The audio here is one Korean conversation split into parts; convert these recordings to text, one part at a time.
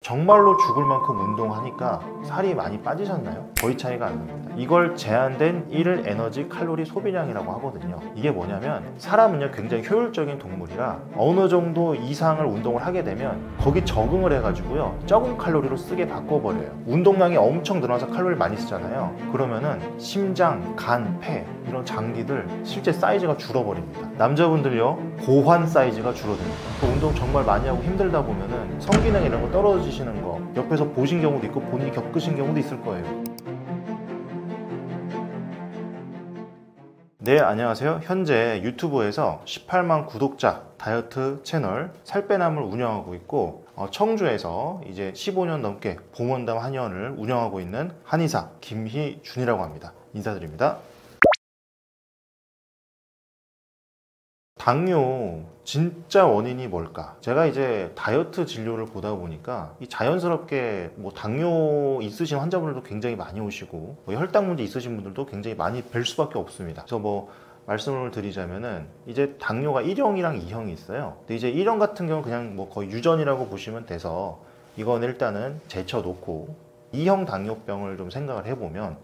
정말로 죽을 만큼 운동하니까 살이 많이 빠지셨나요? 거의 차이가 안 납니다. 이걸 제한된 1일 에너지 칼로리 소비량이라고 하거든요. 이게 뭐냐면 사람은요 굉장히 효율적인 동물이라 어느 정도 이상을 운동을 하게 되면 거기 적응을 해가지고요 적은 칼로리로 쓰게 바꿔버려요. 운동량이 엄청 늘어나서 칼로리를 많이 쓰잖아요. 그러면은 심장, 간, 폐 이런 장기들 실제 사이즈가 줄어버립니다. 남자분들요 고환 사이즈가 줄어듭니다. 운동 정말 많이 하고 힘들다 보면은 성기능 이런 거 떨어지시는 거 옆에서 보신 경우도 있고 본인이 겪으신 경우도 있을 거예요. 네, 안녕하세요. 현재 유튜브에서 18만 구독자 다이어트 채널 살빼남을 운영하고 있고 청주에서 이제 15년 넘게 봉원담 한의원을 운영하고 있는 한의사 김희준이라고 합니다. 인사드립니다. 당뇨 진짜 원인이 뭘까? 제가 이제 다이어트 진료를 보다 보니까 자연스럽게 당뇨 있으신 환자분들도 굉장히 많이 오시고 혈당 문제 있으신 분들도 굉장히 많이 뵐 수밖에 없습니다. 그래서 말씀을 드리자면은 이제 당뇨가 1형이랑 2형이 있어요. 근데 이제 1형 같은 경우는 그냥 거의 유전이라고 보시면 돼서 이건 일단은 제쳐놓고 2형 당뇨병을 좀 생각을 해보면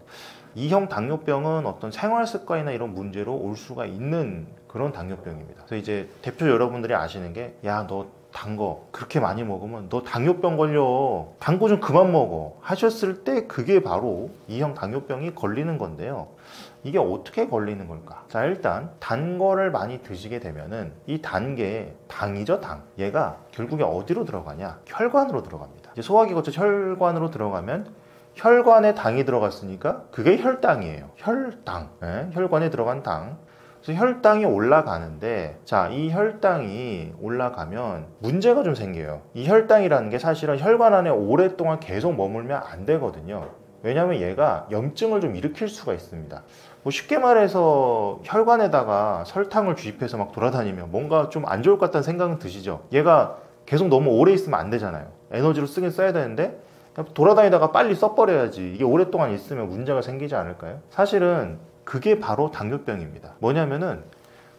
2형 당뇨병은 어떤 생활 습관이나 이런 문제로 올 수가 있는 그런 당뇨병입니다. 그래서 이제 대표 여러분들이 아시는 게 야, 너 단 거 그렇게 많이 먹으면 너 당뇨병 걸려. 단 거 좀 그만 먹어. 하셨을 때 그게 바로 2형 당뇨병이 걸리는 건데요. 이게 어떻게 걸리는 걸까? 자, 일단 단 거를 많이 드시게 되면은 이 단 게 당이죠, 당. 얘가 결국에 어디로 들어가냐? 혈관으로 들어갑니다. 이제 소화기 거쳐 혈관으로 들어가면 혈관에 당이 들어갔으니까 그게 혈당이에요. 혈당. 네? 혈관에 들어간 당. 그래서 혈당이 올라가는데 자, 이 혈당이 올라가면 문제가 좀 생겨요. 이 혈당이라는 게 사실은 혈관 안에 오랫동안 계속 머물면 안 되거든요. 왜냐하면 얘가 염증을 좀 일으킬 수가 있습니다. 쉽게 말해서 혈관에다가 설탕을 주입해서 막 돌아다니면 뭔가 좀 안 좋을 것 같다는 생각은 드시죠? 얘가 계속 너무 오래 있으면 안 되잖아요. 에너지로 쓰긴 써야 되는데 돌아다니다가 빨리 써버려야지. 이게 오랫동안 있으면 문제가 생기지 않을까요? 사실은 그게 바로 당뇨병입니다. 뭐냐면은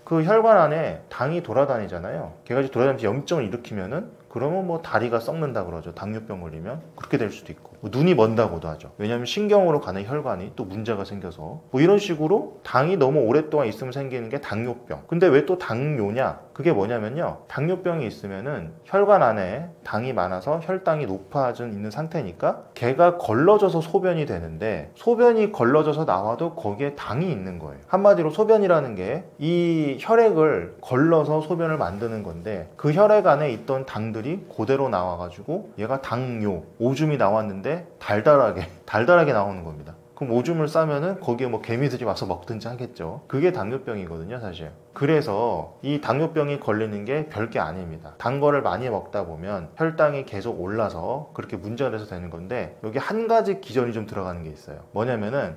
그 혈관 안에 당이 돌아다니잖아요. 걔가 돌아다니면서 염증을 일으키면은 그러면 다리가 썩는다 그러죠. 당뇨병 걸리면 그렇게 될 수도 있고 눈이 먼다고도 하죠. 왜냐하면 신경으로 가는 혈관이 또 문제가 생겨서 이런 식으로 당이 너무 오랫동안 있으면 생기는 게 당뇨병. 근데 왜 또 당뇨냐? 그게 뭐냐면요, 당뇨병이 있으면은 혈관 안에 당이 많아서 혈당이 높아져 있는 상태니까 걔가 걸러져서 소변이 되는데 소변이 걸러져서 나와도 거기에 당이 있는 거예요. 한마디로 소변이라는 게 이 혈액을 걸러서 소변을 만드는 건데 그 혈액 안에 있던 당들이 그대로 나와가지고 얘가 당뇨, 오줌이 나왔는데 달달하게 나오는 겁니다. 그럼 오줌을 싸면은 거기에 개미들이 와서 먹든지 하겠죠. 그게 당뇨병이거든요, 사실. 그래서 이 당뇨병이 걸리는 게 별게 아닙니다. 단 거를 많이 먹다 보면 혈당이 계속 올라서 그렇게 문제가 돼서 되는 건데 여기 한 가지 기전이 좀 들어가는 게 있어요. 뭐냐면은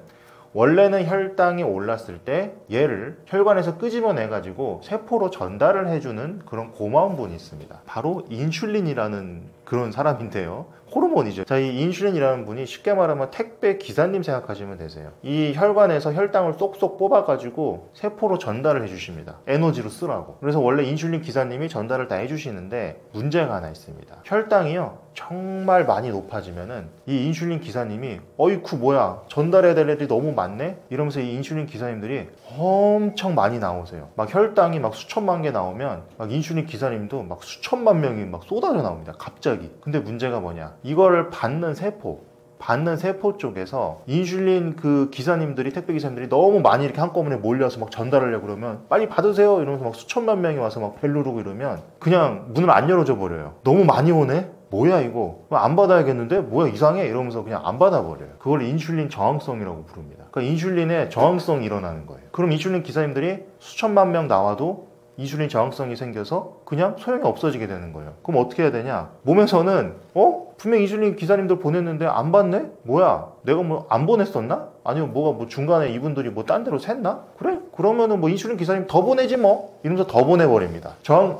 원래는 혈당이 올랐을 때 얘를 혈관에서 끄집어내 가지고 세포로 전달을 해주는 그런 고마운 분이 있습니다. 바로 인슐린이라는 그런 사람인데요, 호르몬이죠. 자, 이 인슐린이라는 분이 쉽게 말하면 택배 기사님 생각하시면 되세요. 이 혈관에서 혈당을 쏙쏙 뽑아가지고 세포로 전달을 해주십니다. 에너지로 쓰라고. 그래서 원래 인슐린 기사님이 전달을 다 해주시는데 문제가 하나 있습니다. 혈당이요 정말 많이 높아지면은 이 인슐린 기사님이 어이쿠 뭐야 전달해야 될 애들이 너무 많네? 이러면서 이 인슐린 기사님들이 엄청 많이 나오세요. 혈당이 수천만 개 나오면 인슐린 기사님도 수천만 명이 쏟아져 나옵니다, 갑자기. 근데 문제가 뭐냐, 이거를 받는 세포 쪽에서 인슐린 그 기사님들이, 택배 기사님들이 너무 많이 이렇게 한꺼번에 몰려서 전달하려고 그러면 빨리 받으세요 이러면서 수천만 명이 와서 벨 누르고 이러면 그냥 문을 안 열어줘 버려요. 너무 많이 오네? 뭐야 이거 안 받아야겠는데? 뭐야 이상해? 이러면서 그냥 안 받아버려요. 그걸 인슐린 저항성이라고 부릅니다. 그러니까 인슐린의 저항성이 일어나는 거예요. 그럼 인슐린 기사님들이 수천만 명 나와도 인슐린 저항성이 생겨서 그냥 소용이 없어지게 되는 거예요. 그럼 어떻게 해야 되냐? 몸에서는 분명 인슐린 기사님들 보냈는데 안 받네? 뭐야? 내가 뭐 안 보냈었나? 아니면 뭐가 뭐 중간에 이분들이 뭐 딴 데로 샜나? 그래? 그러면은 뭐 인슐린 기사님 더 보내지 뭐 이러면서 더 보내버립니다.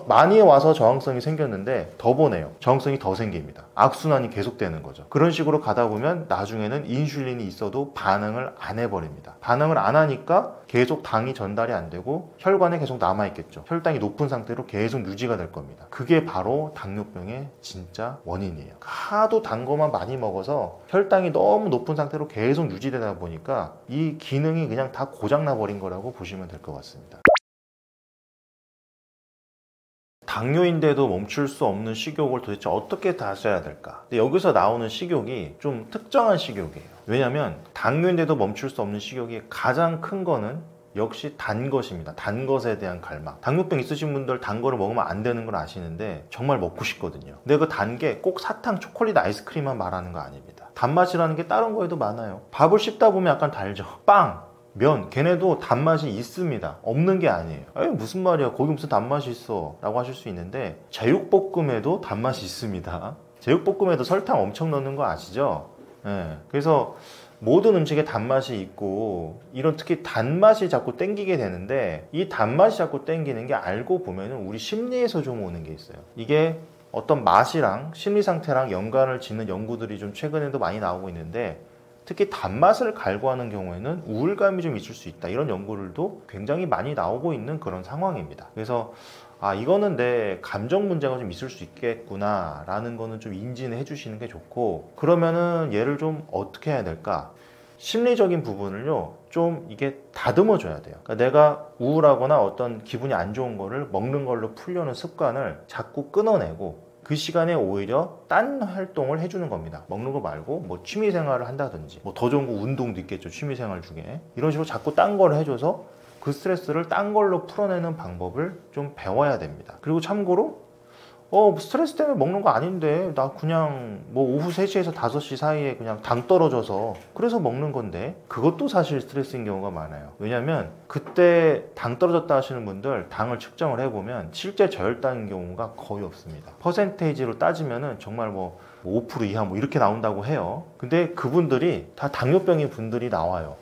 많이 와서 저항성이 생겼는데 더 보내요. 저항성이 더 생깁니다. 악순환이 계속되는 거죠. 그런 식으로 가다 보면 나중에는 인슐린이 있어도 반응을 안 해버립니다. 반응을 안 하니까 계속 당이 전달이 안 되고 혈관에 계속 남아있겠죠. 혈당이 높은 상태로 계속 유지가 될 겁니다. 그게 바로 당뇨병의 진짜 원인이에요. 하도 단 거만 많이 먹어서 혈당이 너무 높은 상태로 계속 유지되다 보니까 이 기능이 그냥 다 고장나 버린 거라고 보시면 될 것 같습니다. 당뇨인데도 멈출 수 없는 식욕을 도대체 어떻게 다스려야 될까? 근데 여기서 나오는 식욕이 좀 특정한 식욕이에요. 왜냐하면 당뇨인데도 멈출 수 없는 식욕이 가장 큰 거는 역시 단 것입니다. 단 것에 대한 갈망. 당뇨병 있으신 분들 단 거를 먹으면 안 되는 걸 아시는데 정말 먹고 싶거든요. 근데 그 단 게 꼭 사탕, 초콜릿, 아이스크림만 말하는 거 아닙니다. 단맛이라는 게 다른 거에도 많아요. 밥을 씹다 보면 약간 달죠. 빵, 면, 걔네도 단맛이 있습니다. 없는 게 아니에요. 에이, 무슨 말이야, 거기 무슨 단맛이 있어 라고 하실 수 있는데 제육볶음에도 단맛이 있습니다. 제육볶음에도 설탕 엄청 넣는 거 아시죠? 네. 그래서 모든 음식에 단맛이 있고 이런 특히 단맛이 자꾸 땡기게 되는데 이 단맛이 자꾸 땡기는 게 알고 보면은 우리 심리에서 좀 오는 게 있어요. 이게 어떤 맛이랑 심리 상태랑 연관을 짓는 연구들이 좀 최근에도 많이 나오고 있는데 특히 단맛을 갈구하는 경우에는 우울감이 좀 있을 수 있다. 이런 연구들도 굉장히 많이 나오고 있는 그런 상황입니다. 그래서 이거는 내 감정 문제가 좀 있을 수 있겠구나 라는 거는 좀 인지는 해주시는 게 좋고, 그러면은 얘를 좀 어떻게 해야 될까? 심리적인 부분을요 좀 이게 다듬어 줘야 돼요. 그러니까 내가 우울하거나 어떤 기분이 안 좋은 거를 먹는 걸로 풀려는 습관을 자꾸 끊어내고 그 시간에 오히려 딴 활동을 해주는 겁니다. 먹는 거 말고 뭐 취미생활을 한다든지, 뭐 더 좋은 거 운동도 있겠죠, 취미생활 중에. 이런 식으로 자꾸 딴 걸 해줘서 그 스트레스를 딴 걸로 풀어내는 방법을 좀 배워야 됩니다. 그리고 참고로 스트레스 때문에 먹는 거 아닌데 나 그냥 뭐 오후 3시에서 5시 사이에 그냥 당 떨어져서 그래서 먹는 건데, 그것도 사실 스트레스인 경우가 많아요. 왜냐면 그때 당 떨어졌다 하시는 분들 당을 측정을 해보면 실제 저혈당인 경우가 거의 없습니다. 퍼센테이지로 따지면은 정말 뭐 5% 이하 뭐 이렇게 나온다고 해요. 근데 그분들이 다 당뇨병인 분들이 나와요.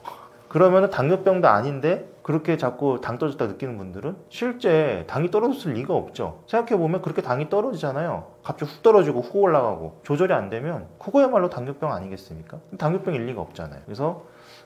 그러면은 당뇨병도 아닌데 그렇게 자꾸 당 떨어졌다 느끼는 분들은 실제 당이 떨어졌을 리가 없죠. 생각해보면 그렇게 당이 떨어지잖아요. 갑자기 훅 떨어지고 훅 올라가고 조절이 안 되면 그거야말로 당뇨병 아니겠습니까? 당뇨병일 리가 없잖아요. 그래서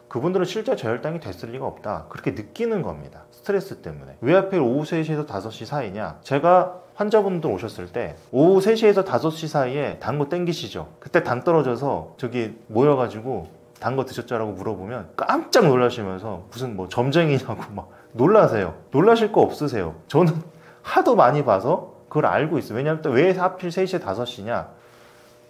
그분들은 실제 저혈당이 됐을 리가 없다, 그렇게 느끼는 겁니다. 스트레스 때문에. 왜 하필 오후 3시에서 5시 사이냐? 제가 환자분들 오셨을 때 오후 3시에서 5시 사이에 단 거 땡기시죠? 그때 당 떨어져서 저기 모여가지고 단 거 드셨죠라고 물어보면 깜짝 놀라시면서 무슨 뭐 점쟁이냐고 막 놀라세요. 놀라실 거 없으세요. 저는 하도 많이 봐서 그걸 알고 있어요. 왜냐하면 또 왜 하필 3시에 5시냐?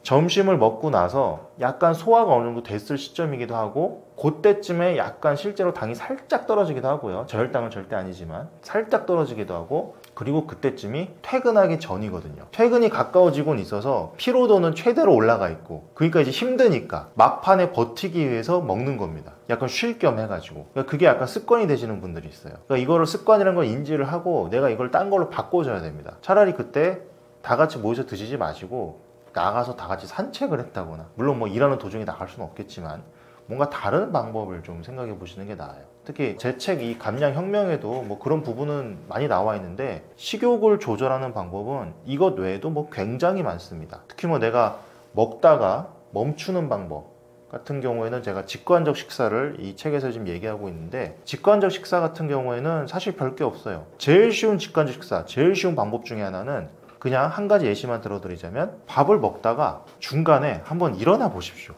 점심을 먹고 나서 약간 소화가 어느 정도 됐을 시점이기도 하고, 그때쯤에 약간 실제로 당이 살짝 떨어지기도 하고요. 저혈당은 절대 아니지만 살짝 떨어지기도 하고, 그리고 그때쯤이 퇴근하기 전이거든요. 퇴근이 가까워지곤 있어서 피로도는 최대로 올라가 있고, 그러니까 이제 힘드니까 막판에 버티기 위해서 먹는 겁니다. 약간 쉴 겸 해가지고. 그러니까 그게 약간 습관이 되시는 분들이 있어요. 그러니까 이거를 습관이라는 걸 인지를 하고 내가 이걸 딴 걸로 바꿔줘야 됩니다. 차라리 그때 다 같이 모여서 드시지 마시고 나가서 다 같이 산책을 했다거나, 물론 뭐 일하는 도중에 나갈 수는 없겠지만 뭔가 다른 방법을 좀 생각해 보시는 게 나아요. 특히 제 책 이 감량혁명에도 뭐 그런 부분은 많이 나와 있는데, 식욕을 조절하는 방법은 이것 외에도 뭐 굉장히 많습니다. 특히 뭐 내가 먹다가 멈추는 방법 같은 경우에는 제가 직관적 식사를 이 책에서 지금 얘기하고 있는데, 직관적 식사 같은 경우에는 사실 별게 없어요. 제일 쉬운 직관적 식사, 제일 쉬운 방법 중에 하나는 그냥 한 가지 예시만 들어드리자면, 밥을 먹다가 중간에 한번 일어나 보십시오.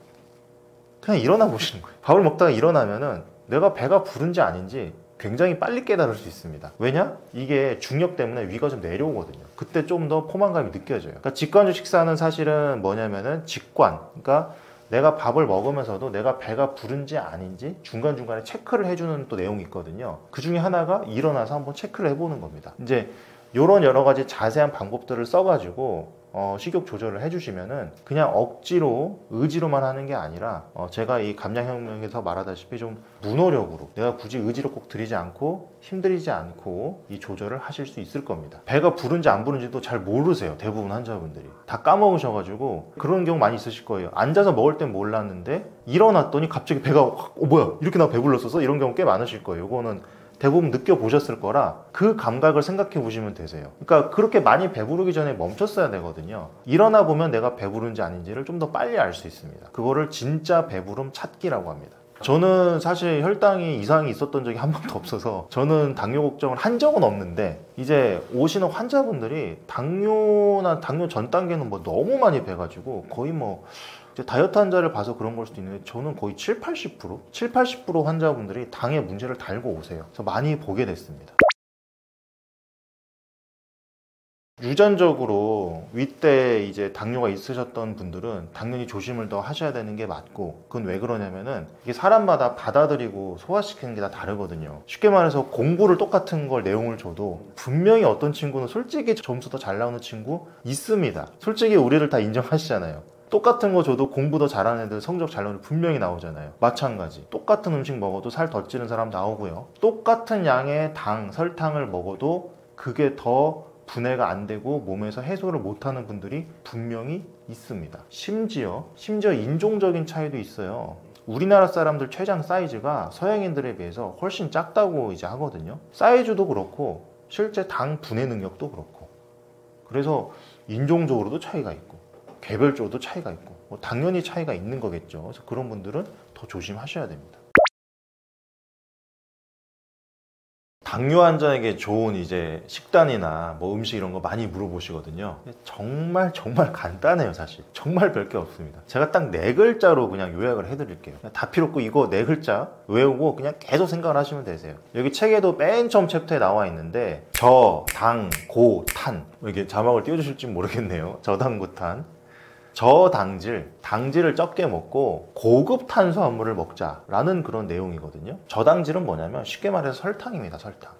그냥 일어나 보시는 거예요. 밥을 먹다가 일어나면은 내가 배가 부른지 아닌지 굉장히 빨리 깨달을 수 있습니다. 왜냐? 이게 중력 때문에 위가 좀 내려오거든요. 그때 좀 더 포만감이 느껴져요. 그러니까 직관적 식사는 사실은 뭐냐면은 직관, 그러니까 내가 밥을 먹으면서도 내가 배가 부른지 아닌지 중간중간에 체크를 해주는 또 내용이 있거든요. 그 중에 하나가 일어나서 한번 체크를 해보는 겁니다. 이제 이런 여러 가지 자세한 방법들을 써가지고 식욕 조절을 해주시면은 그냥 억지로 의지로만 하는 게 아니라 제가 이 감량혁명에서 말하다시피 좀 무노력으로 내가 굳이 의지를 꼭 들이지 않고 힘들이지 않고 이 조절을 하실 수 있을 겁니다. 배가 부른지 안 부른지도 잘 모르세요. 대부분 환자분들이 다 까먹으셔가지고 그런 경우 많이 있으실 거예요. 앉아서 먹을 땐 몰랐는데 일어났더니 갑자기 배가 확 뭐야 이렇게 나 배불렀었어? 이런 경우 꽤 많으실 거예요. 이거는 대부분 느껴보셨을 거라 그 감각을 생각해 보시면 되세요. 그러니까 그렇게 많이 배부르기 전에 멈췄어야 되거든요. 일어나 보면 내가 배부른지 아닌지를 좀 더 빨리 알 수 있습니다. 그거를 진짜 배부름 찾기라고 합니다. 저는 사실 혈당이 이상이 있었던 적이 한 번도 없어서 저는 당뇨 걱정을 한 적은 없는데 이제 오시는 환자분들이 당뇨나 당뇨 전 단계는 뭐 너무 많이 배가지고 거의 뭐 다이어트 환자를 봐서 그런 걸 수도 있는데 저는 거의 70-80% 환자분들이 당에 문제를 달고 오세요. 그래서 많이 보게 됐습니다. 유전적으로 윗대 이제 당뇨가 있으셨던 분들은 당연히 조심을 더 하셔야 되는 게 맞고, 그건 왜 그러냐면은 이게 사람마다 받아들이고 소화시키는 게 다 다르거든요. 쉽게 말해서 공부를 똑같은 걸 내용을 줘도 분명히 어떤 친구는 솔직히 점수 더 잘 나오는 친구 있습니다. 솔직히 우리를 다 인정하시잖아요. 똑같은 거 줘도 공부 더 잘하는 애들 성적 잘 나오는 분명히 나오잖아요. 마찬가지 똑같은 음식 먹어도 살 더 찌는 사람 나오고요. 똑같은 양의 당, 설탕을 먹어도 그게 더 분해가 안 되고 몸에서 해소를 못하는 분들이 분명히 있습니다. 심지어 인종적인 차이도 있어요. 우리나라 사람들 췌장 사이즈가 서양인들에 비해서 훨씬 작다고 이제 하거든요. 사이즈도 그렇고 실제 당 분해 능력도 그렇고, 그래서 인종적으로도 차이가 있고 개별적으로도 차이가 있고 당연히 차이가 있는 거겠죠. 그래서 그런 분들은 더 조심하셔야 됩니다. 당뇨 환자에게 좋은 이제 식단이나 뭐 음식 이런 거 많이 물어보시거든요. 정말 간단해요. 사실 정말 별게 없습니다. 제가 딱 4글자로 그냥 요약을 해드릴게요. 다 필요 없고 이거 4글자 외우고 그냥 계속 생각을 하시면 되세요. 여기 책에도 맨 처음 챕터에 나와 있는데 저, 당, 고, 탄, 이게 자막을 띄워주실지 모르겠네요. 저당고탄, 당질을 적게 먹고 고급 탄수화물을 먹자라는 그런 내용이거든요. 저당질은 뭐냐면 쉽게 말해서 설탕입니다. 설탕.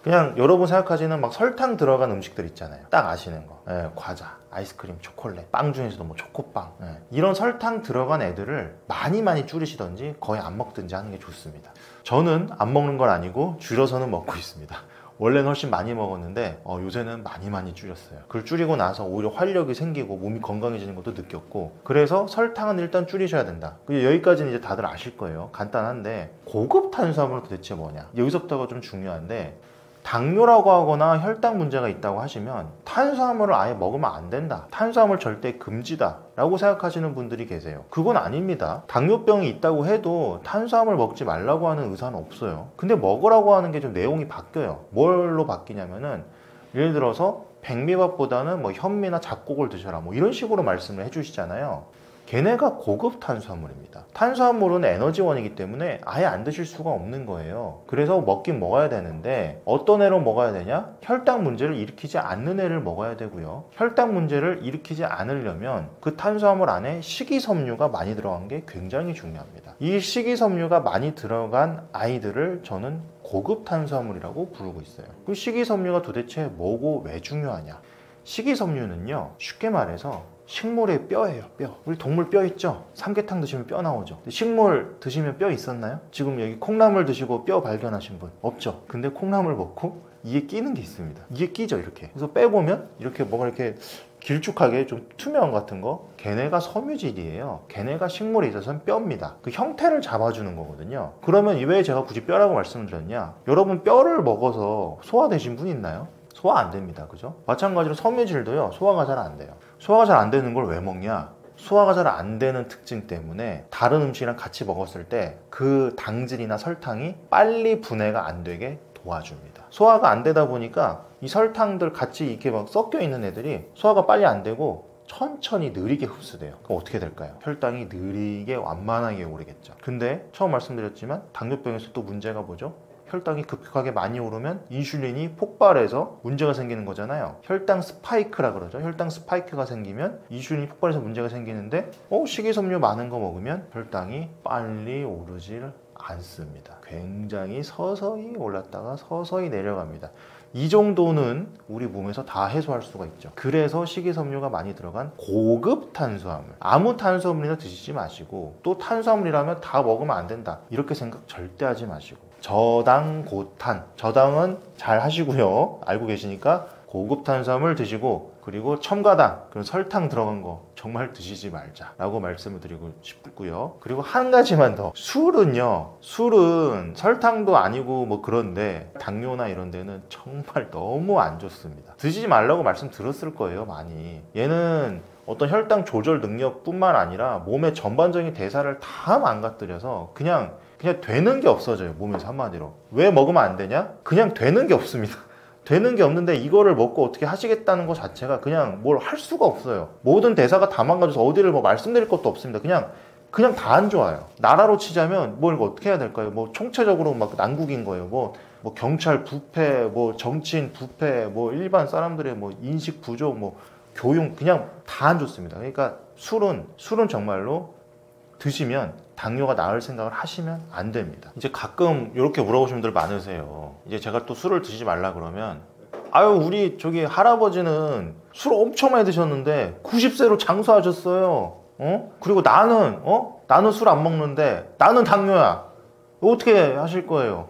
그냥 여러분 생각하시는 막 설탕 들어간 음식들 있잖아요. 딱 아시는 거. 과자, 아이스크림, 초콜릿, 빵 중에서도 뭐 초코빵. 이런 설탕 들어간 애들을 많이 줄이시던지 거의 안 먹든지 하는 게 좋습니다. 저는 안 먹는 건 아니고 줄여서는 먹고 있습니다. 원래는 훨씬 많이 먹었는데 요새는 많이 줄였어요. 그걸 줄이고 나서 오히려 활력이 생기고 몸이 건강해지는 것도 느꼈고, 그래서 설탕은 일단 줄이셔야 된다. 여기까지는 이제 다들 아실 거예요. 간단한데 고급 탄수화물은 도대체 뭐냐, 여기서부터가 좀 중요한데, 당뇨라고 하거나 혈당 문제가 있다고 하시면 탄수화물을 아예 먹으면 안 된다, 탄수화물 절대 금지다 라고 생각하시는 분들이 계세요. 그건 아닙니다. 당뇨병이 있다고 해도 탄수화물 먹지 말라고 하는 의사는 없어요. 근데 먹으라고 하는 게 좀 내용이 바뀌어요. 뭘로 바뀌냐면은 예를 들어서 백미밥보다는 뭐 현미나 잡곡을 드셔라 뭐 이런 식으로 말씀을 해주시잖아요. 걔네가 고급 탄수화물입니다. 탄수화물은 에너지원이기 때문에 아예 안 드실 수가 없는 거예요. 그래서 먹긴 먹어야 되는데 어떤 애로 먹어야 되냐? 혈당 문제를 일으키지 않는 애를 먹어야 되고요. 혈당 문제를 일으키지 않으려면 그 탄수화물 안에 식이섬유가 많이 들어간 게 굉장히 중요합니다. 이 식이섬유가 많이 들어간 아이들을 저는 고급 탄수화물이라고 부르고 있어요. 그 식이섬유가 도대체 뭐고 왜 중요하냐? 식이섬유는요, 쉽게 말해서 식물의 뼈예요. 뼈. 우리 동물 뼈 있죠? 삼계탕 드시면 뼈 나오죠. 식물 드시면 뼈 있었나요? 지금 여기 콩나물 드시고 뼈 발견하신 분 없죠? 근데 콩나물 먹고 이게 끼는 게 있습니다. 이게 끼죠, 이렇게. 그래서 빼보면 이렇게 뭐가 이렇게 길쭉하게 좀 투명 같은 거, 걔네가 섬유질이에요. 걔네가 식물에 있어서는 뼈입니다. 그 형태를 잡아주는 거거든요. 그러면 왜 제가 굳이 뼈라고 말씀을 드렸냐? 여러분 뼈를 먹어서 소화되신 분 있나요? 소화 안 됩니다. 그죠? 마찬가지로 섬유질도요, 소화가 잘 안 돼요. 소화가 잘 안 되는 걸 왜 먹냐? 소화가 잘 안 되는 특징 때문에 다른 음식이랑 같이 먹었을 때 그 당질이나 설탕이 빨리 분해가 안 되게 도와줍니다. 소화가 안 되다 보니까 이 설탕들 같이 이렇게 막 섞여 있는 애들이 소화가 빨리 안 되고 천천히 느리게 흡수돼요. 그럼 어떻게 될까요? 혈당이 느리게 완만하게 오르겠죠. 근데 처음 말씀드렸지만 당뇨병에서 또 문제가 뭐죠? 혈당이 급격하게 많이 오르면 인슐린이 폭발해서 문제가 생기는 거잖아요. 혈당 스파이크라 그러죠. 혈당 스파이크가 생기면 인슐린이 폭발해서 문제가 생기는데 식이섬유 많은 거 먹으면 혈당이 빨리 오르질 않습니다. 굉장히 서서히 올랐다가 서서히 내려갑니다. 이 정도는 우리 몸에서 다 해소할 수가 있죠. 그래서 식이섬유가 많이 들어간 고급 탄수화물, 아무 탄수화물이나 드시지 마시고, 또 탄수화물이라면 다 먹으면 안 된다 이렇게 생각 절대 하지 마시고, 저당 고탄, 저당은 잘 하시고요, 알고 계시니까 고급 탄수화물 드시고, 그리고 첨가당, 그런 설탕 들어간 거 정말 드시지 말자 라고 말씀을 드리고 싶고요. 그리고 한 가지만 더, 술은 설탕도 아니고 뭐 그런데 당뇨나 이런 데는 정말 너무 안 좋습니다. 드시지 말라고 말씀 들었을 거예요, 많이. 얘는 어떤 혈당 조절 능력뿐만 아니라 몸의 전반적인 대사를 다 망가뜨려서 그냥 되는 게 없어져요, 몸에서. 한마디로 왜 먹으면 안 되냐? 그냥 되는 게 없습니다. 되는 게 없는데 이거를 먹고 어떻게 하시겠다는 것 자체가 그냥 뭘 할 수가 없어요. 모든 대사가 다 망가져서 어디를 뭐 말씀드릴 것도 없습니다. 그냥 다 안 좋아요. 나라로 치자면 뭘 어떻게 해야 될까요? 뭐 총체적으로 막 난국인 거예요. 뭐 경찰 부패, 뭐 정치인 부패, 뭐 일반 사람들의 뭐 인식 부족, 뭐 교육, 그냥 다 안 좋습니다. 그러니까 술은 정말로 드시면 당뇨가 나을 생각을 하시면 안 됩니다. 이제 가끔 이렇게 물어보시는 분들 많으세요. 이제 제가 또 술을 드시지 말라 그러면, 아유 우리 저기 할아버지는 술 엄청 많이 드셨는데 90세로 장수하셨어요. 그리고 나는 술 안 먹는데 나는 당뇨야. 어떻게 하실 거예요?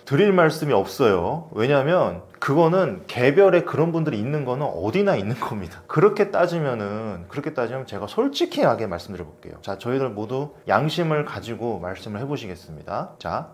드릴 말씀이 없어요. 왜냐하면 그거는 개별의 그런 분들이 있는 거는 어디나 있는 겁니다. 그렇게 따지면 제가 솔직하게 말씀드려 볼게요. 자, 저희들 모두 양심을 가지고 말씀을 해보시겠습니다. 자,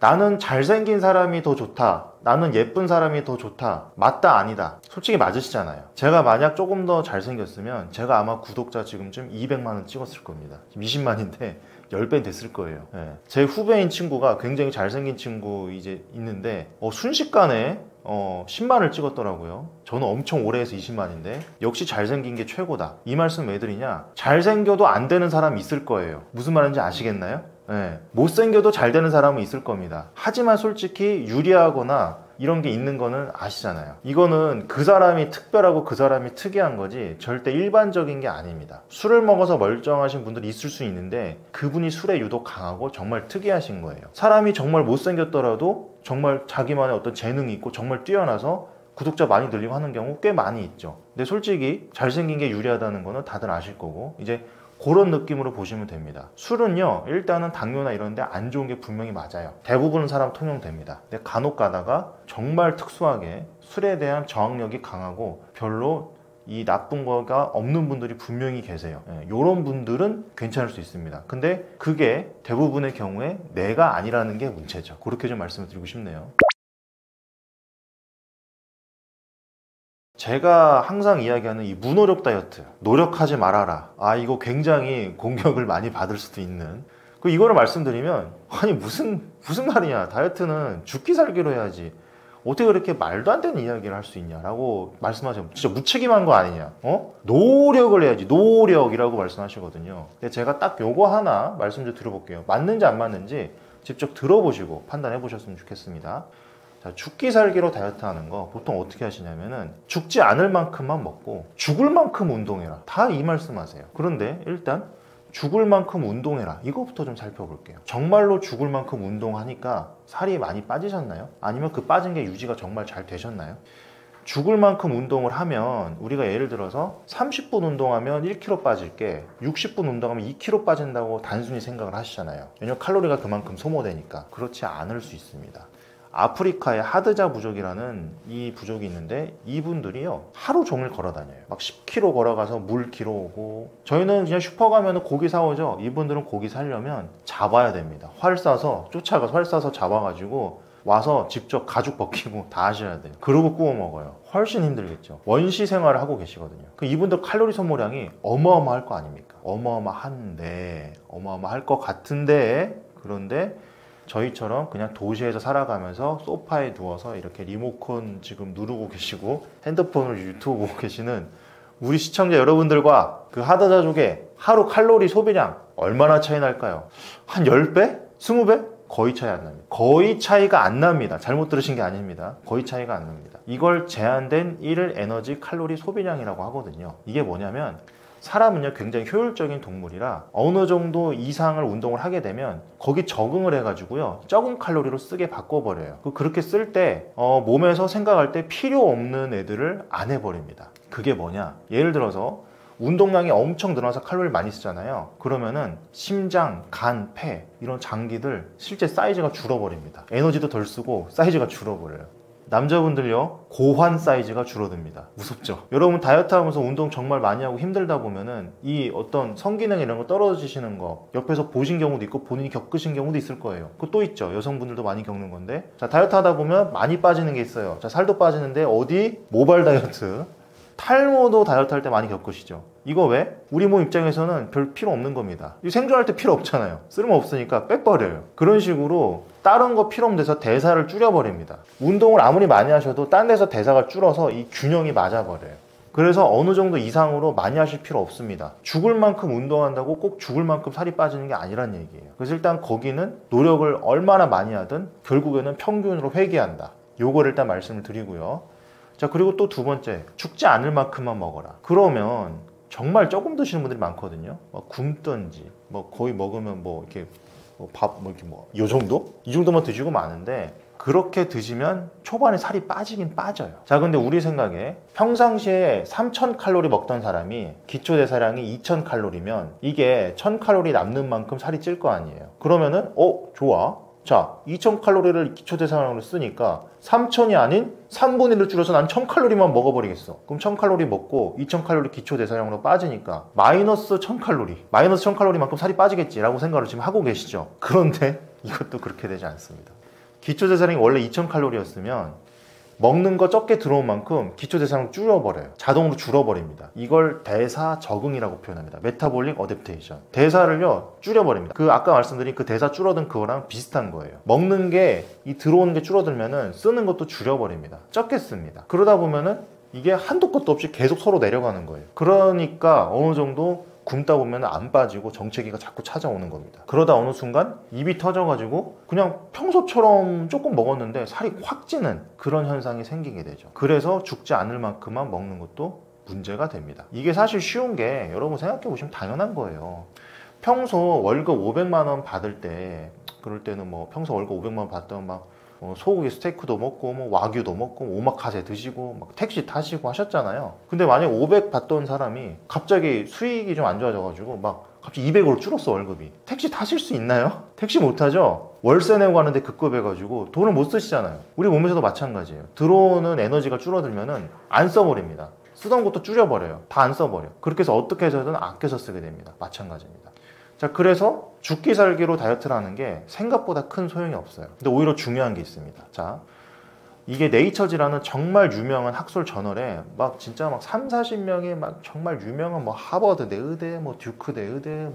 나는 잘생긴 사람이 더 좋다, 나는 예쁜 사람이 더 좋다, 맞다 아니다? 솔직히 맞으시잖아요. 제가 만약 조금 더 잘생겼으면 제가 아마 구독자 지금쯤 200만은 찍었을 겁니다. 지금 20만인데 10배 됐을 거예요. 네. 제 후배인 친구가 굉장히 잘생긴 친구 이제 있는데 순식간에 10만을 찍었더라고요. 저는 엄청 오래 해서 20만인데 역시 잘생긴 게 최고다. 이 말씀 왜 드리냐, 잘생겨도 안 되는 사람이 있을 거예요. 무슨 말인지 아시겠나요? 네. 못생겨도 잘 되는 사람은 있을 겁니다. 하지만 솔직히 유리하거나 이런 게 있는 거는 아시잖아요. 이거는 그 사람이 특별하고 그 사람이 특이한 거지 절대 일반적인 게 아닙니다. 술을 먹어서 멀쩡하신 분들이 있을 수 있는데 그분이 술에 유독 강하고 정말 특이하신 거예요. 사람이 정말 못생겼더라도 정말 자기만의 어떤 재능이 있고 정말 뛰어나서 구독자 많이 늘리고 하는 경우 꽤 많이 있죠. 근데 솔직히 잘생긴 게 유리하다는 거는 다들 아실 거고, 이제 그런 느낌으로 보시면 됩니다. 술은요, 일단은 당뇨나 이런 데 안 좋은 게 분명히 맞아요. 대부분 사람 통용됩니다. 근데 간혹 가다가 정말 특수하게 술에 대한 저항력이 강하고 별로 이 나쁜 거가 없는 분들이 분명히 계세요. 이런 분들은 괜찮을 수 있습니다. 근데 그게 대부분의 경우에 내가 아니라는 게 문제죠. 그렇게 좀 말씀을 드리고 싶네요. 제가 항상 이야기하는 이 무노력 다이어트, 노력하지 말아라. 이거 굉장히 공격을 많이 받을 수도 있는, 이거를 말씀드리면 아니 무슨 말이냐, 다이어트는 죽기 살기로 해야지 어떻게 그렇게 말도 안 되는 이야기를 할 수 있냐라고 말씀하시면 진짜 무책임한 거 아니냐. 노력을 해야지, 노력이라고 말씀하시거든요. 근데 제가 딱 요거 하나 말씀 좀 드려볼게요. 맞는지 안 맞는지 직접 들어보시고 판단해 보셨으면 좋겠습니다. 자, 죽기 살기로 다이어트 하는 거 보통 어떻게 하시냐면은 죽지 않을 만큼만 먹고 죽을 만큼 운동해라, 다 이 말씀하세요. 그런데 일단 죽을 만큼 운동해라, 이거부터 좀 살펴볼게요. 정말로 죽을 만큼 운동하니까 살이 많이 빠지셨나요? 아니면 그 빠진 게 유지가 정말 잘 되셨나요? 죽을 만큼 운동을 하면 우리가 예를 들어서 30분 운동하면 1kg 빠질 게 60분 운동하면 2kg 빠진다고 단순히 생각을 하시잖아요. 왜냐면 칼로리가 그만큼 소모되니까. 그렇지 않을 수 있습니다. 아프리카의 하드자 부족이라는 이 부족이 있는데 이분들이요 하루 종일 걸어 다녀요. 막 10km 걸어가서 물 키러 오고, 저희는 그냥 슈퍼 가면 고기 사오죠. 이분들은 고기 사려면 잡아야 됩니다. 쫓아가서 활 쏴서 잡아가지고 와서 직접 가죽 벗기고 다 하셔야 돼요. 그러고 구워 먹어요. 훨씬 힘들겠죠. 원시 생활을 하고 계시거든요. 이분들 칼로리 소모량이 어마어마할 거 아닙니까? 어마어마할 것 같은데, 그런데 저희처럼 그냥 도시에서 살아가면서 소파에 누워서 이렇게 리모컨 지금 누르고 계시고 핸드폰으로 유튜브 보고 계시는 우리 시청자 여러분들과 그 하드자족의 하루 칼로리 소비량 얼마나 차이 날까요? 한 10배? 20배? 거의 차이 안 납니다. 거의 차이가 안 납니다. 잘못 들으신 게 아닙니다. 거의 차이가 안 납니다. 이걸 제한된 1일 에너지 칼로리 소비량이라고 하거든요. 이게 뭐냐면 사람은요 굉장히 효율적인 동물이라 어느 정도 이상을 운동을 하게 되면 거기 적응을 해가지고요 적은 칼로리로 쓰게 바꿔버려요. 그렇게 쓸 때 몸에서 생각할 때 필요 없는 애들을 안 해버립니다. 그게 뭐냐, 예를 들어서 운동량이 엄청 늘어나서 칼로리를 많이 쓰잖아요. 그러면은 심장, 간, 폐 이런 장기들 실제 사이즈가 줄어버립니다. 에너지도 덜 쓰고 사이즈가 줄어버려요. 남자분들요 고환 사이즈가 줄어듭니다. 무섭죠? 여러분 다이어트 하면서 운동 정말 많이 하고 힘들다 보면은 이 어떤 성기능 이런 거 떨어지시는 거 옆에서 보신 경우도 있고 본인이 겪으신 경우도 있을 거예요. 그거 또 있죠. 여성분들도 많이 겪는 건데, 자 다이어트 하다 보면 많이 빠지는 게 있어요. 자 살도 빠지는데 어디? 모발 다이어트. 탈모도 다이어트 할 때 많이 겪으시죠? 이거 왜? 우리 몸 입장에서는 별 필요 없는 겁니다. 생존할 때 필요 없잖아요. 쓸모 없으니까 빼버려요. 그런 식으로 다른 거 필요 없는 데서 대사를 줄여버립니다. 운동을 아무리 많이 하셔도 딴 데서 대사가 줄어서 이 균형이 맞아버려요. 그래서 어느 정도 이상으로 많이 하실 필요 없습니다. 죽을 만큼 운동한다고 꼭 죽을 만큼 살이 빠지는 게 아니란 얘기예요. 그래서 일단 거기는 노력을 얼마나 많이 하든 결국에는 평균으로 회귀한다. 요걸 일단 말씀을 드리고요. 자, 그리고 또 두 번째, 죽지 않을 만큼만 먹어라. 그러면 정말 조금 드시는 분들이 많거든요. 굶든지 거의 먹으면 이렇게 요 정도? 이 정도만 드시고 마는데, 그렇게 드시면 초반에 살이 빠지긴 빠져요. 자, 근데 우리 생각에 평상시에 3000칼로리 먹던 사람이 기초대사량이 2000칼로리면 이게 1000칼로리 남는 만큼 살이 찔 거 아니에요. 그러면은 좋아. 자, 2000칼로리를 기초대사량으로 쓰니까 3000이 아닌 3분의 1을 줄여서 난 1000칼로리만 먹어버리겠어. 그럼 1000칼로리 먹고 2000칼로리 기초대사량으로 빠지니까 마이너스 1000칼로리, 마이너스 1000칼로리만큼 살이 빠지겠지라고 생각을 지금 하고 계시죠. 그런데 이것도 그렇게 되지 않습니다. 기초대사량이 원래 2000칼로리였으면 먹는 거 적게 들어온 만큼 기초대사량을 줄여버려요. 자동으로 줄어버립니다. 이걸 대사 적응이라고 표현합니다. 메타볼릭 어댑테이션. 대사를요 줄여버립니다. 아까 말씀드린 그 대사 줄어든 그거랑 비슷한 거예요. 먹는 게 들어오는 게 줄어들면은 쓰는 것도 줄여버립니다. 적게 씁니다. 그러다 보면은 이게 한도 끝도 없이 계속 서로 내려가는 거예요. 그러니까 어느 정도 굶다 보면 안 빠지고 정체기가 자꾸 찾아오는 겁니다. 그러다 어느 순간 입이 터져가지고 그냥 평소처럼 조금 먹었는데 살이 확 찌는 그런 현상이 생기게 되죠. 그래서 죽지 않을 만큼만 먹는 것도 문제가 됩니다. 이게 사실 쉬운 게 여러분 생각해 보시면 당연한 거예요. 평소 월급 500만 원 받을 때, 그럴 때는 평소 월급 500만 원 받던 소고기 스테이크도 먹고 와규도 먹고 오마카세 드시고 택시 타시고 하셨잖아요. 근데 만약 500 받던 사람이 갑자기 수익이 좀 안 좋아져가지고 갑자기 200으로 줄었어, 월급이. 택시 타실 수 있나요? 택시 못 타죠? 월세 내고 가는데 급급해가지고 돈을 못 쓰시잖아요. 우리 몸에서도 마찬가지예요. 들어오는 에너지가 줄어들면은 안 써버립니다. 쓰던 것도 줄여버려요. 다 안 써버려. 그렇게 해서 어떻게 해서든 아껴서 쓰게 됩니다. 마찬가지입니다. 자, 그래서 죽기 살기로 다이어트를 하는 게 생각보다 큰 소용이 없어요. 근데 오히려 중요한 게 있습니다. 자, 이게 네이처지라는 정말 유명한 학술 저널에 진짜 3, 40명의 정말 유명한 하버드 내 의대, 듀크 내 의대,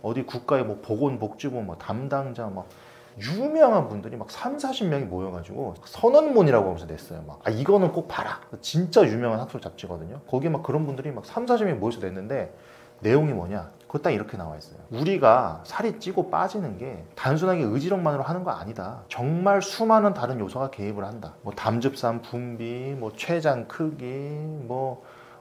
어디 국가의 보건복지부 담당자 유명한 분들이 3, 40명이 모여가지고 선언문이라고 하면서 냈어요. 이거는 꼭 봐라. 진짜 유명한 학술 잡지거든요. 거기에 그런 분들이 3, 40명이 모여서 냈는데 내용이 뭐냐? 그거 딱 이렇게 나와 있어요. 우리가 살이 찌고 빠지는 게 단순하게 의지력만으로 하는 거 아니다. 정말 수많은 다른 요소가 개입을 한다. 담즙산 분비, 췌장 크기,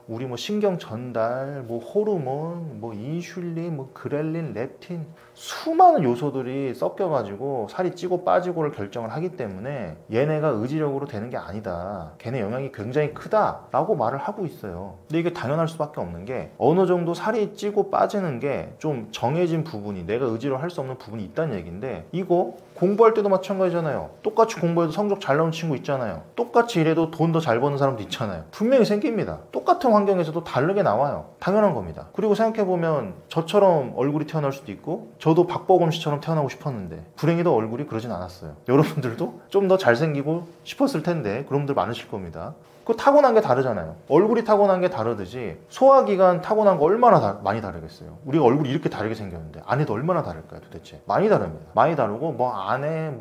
우리 신경 전달, 호르몬, 인슐린, 그렐린, 렙틴, 수많은 요소들이 섞여가지고 살이 찌고 빠지고를 결정을 하기 때문에 얘네가 의지력으로 되는 게 아니다. 걔네 영향이 굉장히 크다라고 말을 하고 있어요. 근데 이게 당연할 수밖에 없는 게 어느 정도 살이 찌고 빠지는 게 좀 정해진 부분이, 내가 의지로 할 수 없는 부분이 있다는 얘기인데, 이거 공부할 때도 마찬가지잖아요. 똑같이 공부해도 성적 잘 나오는 친구 있잖아요. 똑같이 일해도 돈 더 잘 버는 사람도 있잖아요. 분명히 생깁니다. 똑같은 환경에서도 다르게 나와요. 당연한 겁니다. 그리고 생각해보면 저처럼 얼굴이 태어날 수도 있고, 저도 박보검 씨처럼 태어나고 싶었는데 불행히도 얼굴이 그러진 않았어요. 여러분들도 좀 더 잘생기고 싶었을 텐데 그런 분들 많으실 겁니다. 그 타고난 게 다르잖아요. 얼굴이 타고난 게 다르듯이 소화기관 타고난 거 얼마나 많이 다르겠어요. 우리가 얼굴이 이렇게 다르게 생겼는데 안에도 얼마나 다를까요, 도대체? 많이 다릅니다. 많이 다르고 안에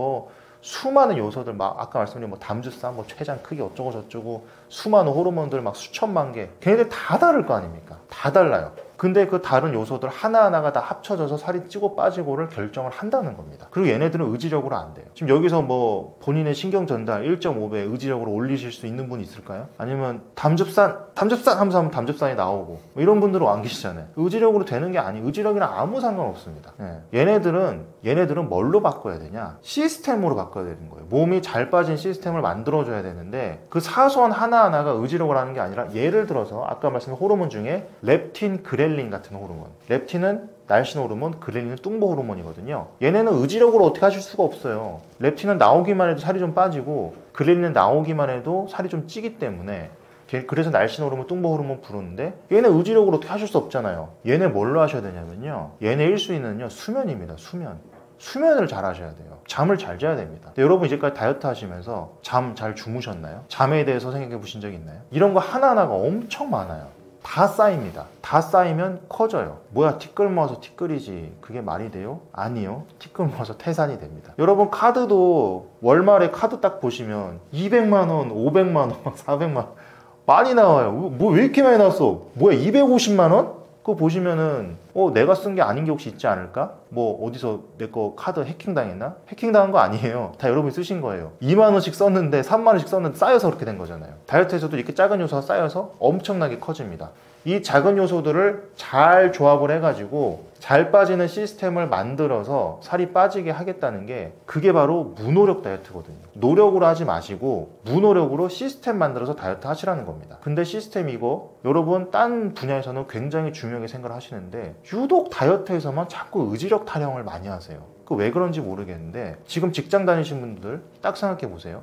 수많은 요소들, 아까 말씀드린 담즙산, 췌장 크기 어쩌고 저쩌고 수많은 호르몬들 수천만 개, 걔네들 다 다를 거 아닙니까? 다 달라요. 근데 그 다른 요소들 하나하나가 다 합쳐져서 살이 찌고 빠지고를 결정을 한다는 겁니다. 그리고 얘네들은 의지력으로 안 돼요. 지금 여기서 뭐 본인의 신경 전달 1.5배 의지력으로 올리실 수 있는 분이 있을까요? 아니면 담즙산 하면서 하면 담즙산이 나오고 뭐 이런 분들은 안 계시잖아요. 의지력으로 되는 게 아니에요. 의지력이랑 아무 상관없습니다. 얘네들은 뭘로 바꿔야 되냐? 시스템으로 바꿔야 되는 거예요. 몸이 잘 빠진 시스템을 만들어줘야 되는데 그 사소한 하나하나가 의지력을 하는 게 아니라, 예를 들어서 아까 말씀드린 호르몬 중에 렙틴, 그렐린 같은 호르몬, 렙틴은 날씬 호르몬, 그렐린은 뚱보 호르몬이거든요. 얘네는 의지력으로 어떻게 하실 수가 없어요. 렙틴은 나오기만 해도 살이 좀 빠지고 그렐린은 나오기만 해도 살이 좀 찌기 때문에, 그래서 날씬 호르몬, 뚱보 호르몬 부르는데 얘네 의지력으로 어떻게 하실 수 없잖아요. 얘네 뭘로 하셔야 되냐면요, 얘네 1순위는요 수면입니다. 수면을 잘 하셔야 돼요. 잠을 잘 자야 됩니다. 여러분 이제까지 다이어트 하시면서 잠 잘 주무셨나요? 잠에 대해서 생각해 보신 적 있나요? 이런 거 하나하나가 엄청 많아요. 다 쌓입니다. 다 쌓이면 커져요. 뭐야, 티끌 모아서 티끌이지, 그게 말이 돼요? 아니요. 티끌 모아서 태산이 됩니다. 여러분 카드도 월말에 카드 딱 보시면 200만 원, 500만 원, 400만 원 많이 나와요. 뭐 왜 이렇게 많이 나왔어? 뭐야, 250만 원? 그거 보시면은 내가 쓴 게 아닌 게 혹시 있지 않을까? 뭐 어디서 내 거 카드 해킹당했나? 해킹당한 거 아니에요. 다 여러분이 쓰신 거예요. 2만 원씩 썼는데 3만 원씩 썼는데 쌓여서 그렇게 된 거잖아요. 다이어트에서도 이렇게 작은 요소가 쌓여서 엄청나게 커집니다. 이 작은 요소들을 잘 조합을 해가지고 잘 빠지는 시스템을 만들어서 살이 빠지게 하겠다는 게, 그게 바로 무노력 다이어트거든요. 노력으로 하지 마시고 무노력으로 시스템 만들어서 다이어트 하시라는 겁니다. 근데 시스템 이거 여러분 딴 분야에서는 굉장히 중요하게 생각을 하시는데 유독 다이어트에서만 자꾸 의지력 타령을 많이 하세요. 그 왜 그런지 모르겠는데, 지금 직장 다니신 분들 딱 생각해 보세요.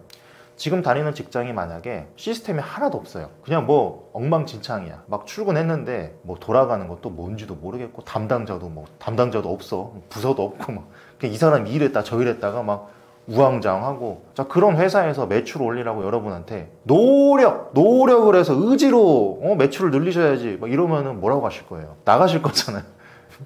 지금 다니는 직장이 만약에 시스템이 하나도 없어요. 그냥 뭐 엉망진창이야. 막 출근했는데 뭐 돌아가는 것도 뭔지도 모르겠고, 담당자도 없어. 부서도 없고, 막 그냥 이 사람이 이랬다 저 이랬다가 막 우왕좌왕하고. 자, 그런 회사에서 매출 올리라고 여러분한테 노력을 해서 의지로 매출을 늘리셔야지 막 이러면은 뭐라고 하실 거예요? 나가실 거잖아요.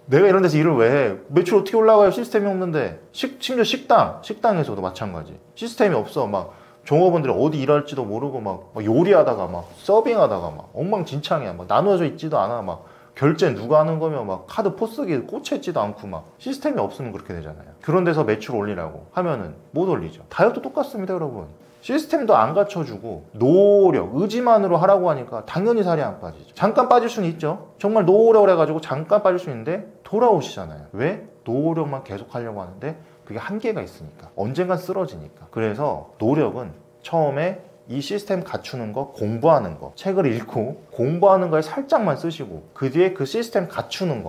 내가 이런 데서 일을 왜 해? 매출 어떻게 올라가요? 시스템이 없는데. 심지어 식당에서도 마찬가지. 시스템이 없어. 막 종업원들이 어디 일할지도 모르고 막 요리하다가 막 서빙하다가 막 엉망진창이야. 막 나누어져 있지도 않아. 막 결제 누가 하는 거면 막 카드 포스기에 꽂혀있지도 않고, 막 시스템이 없으면 그렇게 되잖아요. 그런 데서 매출 올리라고 하면은 못 올리죠. 다이어트 똑같습니다, 여러분. 시스템도 안 갖춰주고 노력, 의지만으로 하라고 하니까 당연히 살이 안 빠지죠. 잠깐 빠질 수는 있죠. 정말 노력을 해가지고 잠깐 빠질 수 있는데 돌아오시잖아요. 왜? 노력만 계속 하려고 하는데 그게 한계가 있으니까. 언젠간 쓰러지니까. 그래서 노력은 처음에 이 시스템 갖추는 거, 공부하는 거, 책을 읽고 공부하는 거에 살짝만 쓰시고, 그 뒤에 그 시스템 갖추는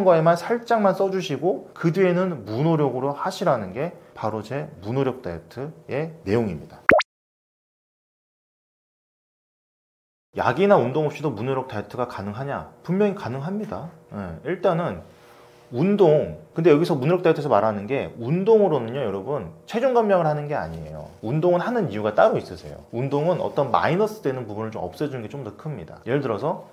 거에만 살짝만 써주시고, 그 뒤에는 무노력으로 하시라는 게 바로 제 무노력 다이어트의 내용입니다. 약이나 운동 없이도 무노력 다이어트가 가능하냐? 분명히 가능합니다. 일단은 운동, 근데 여기서 무노력 다이어트에서 말하는 게, 운동으로는요 여러분 체중 감량을 하는 게 아니에요. 운동은 하는 이유가 따로 있으세요. 운동은 어떤 마이너스 되는 부분을 좀 없애주는 게 좀 더 큽니다. 예를 들어서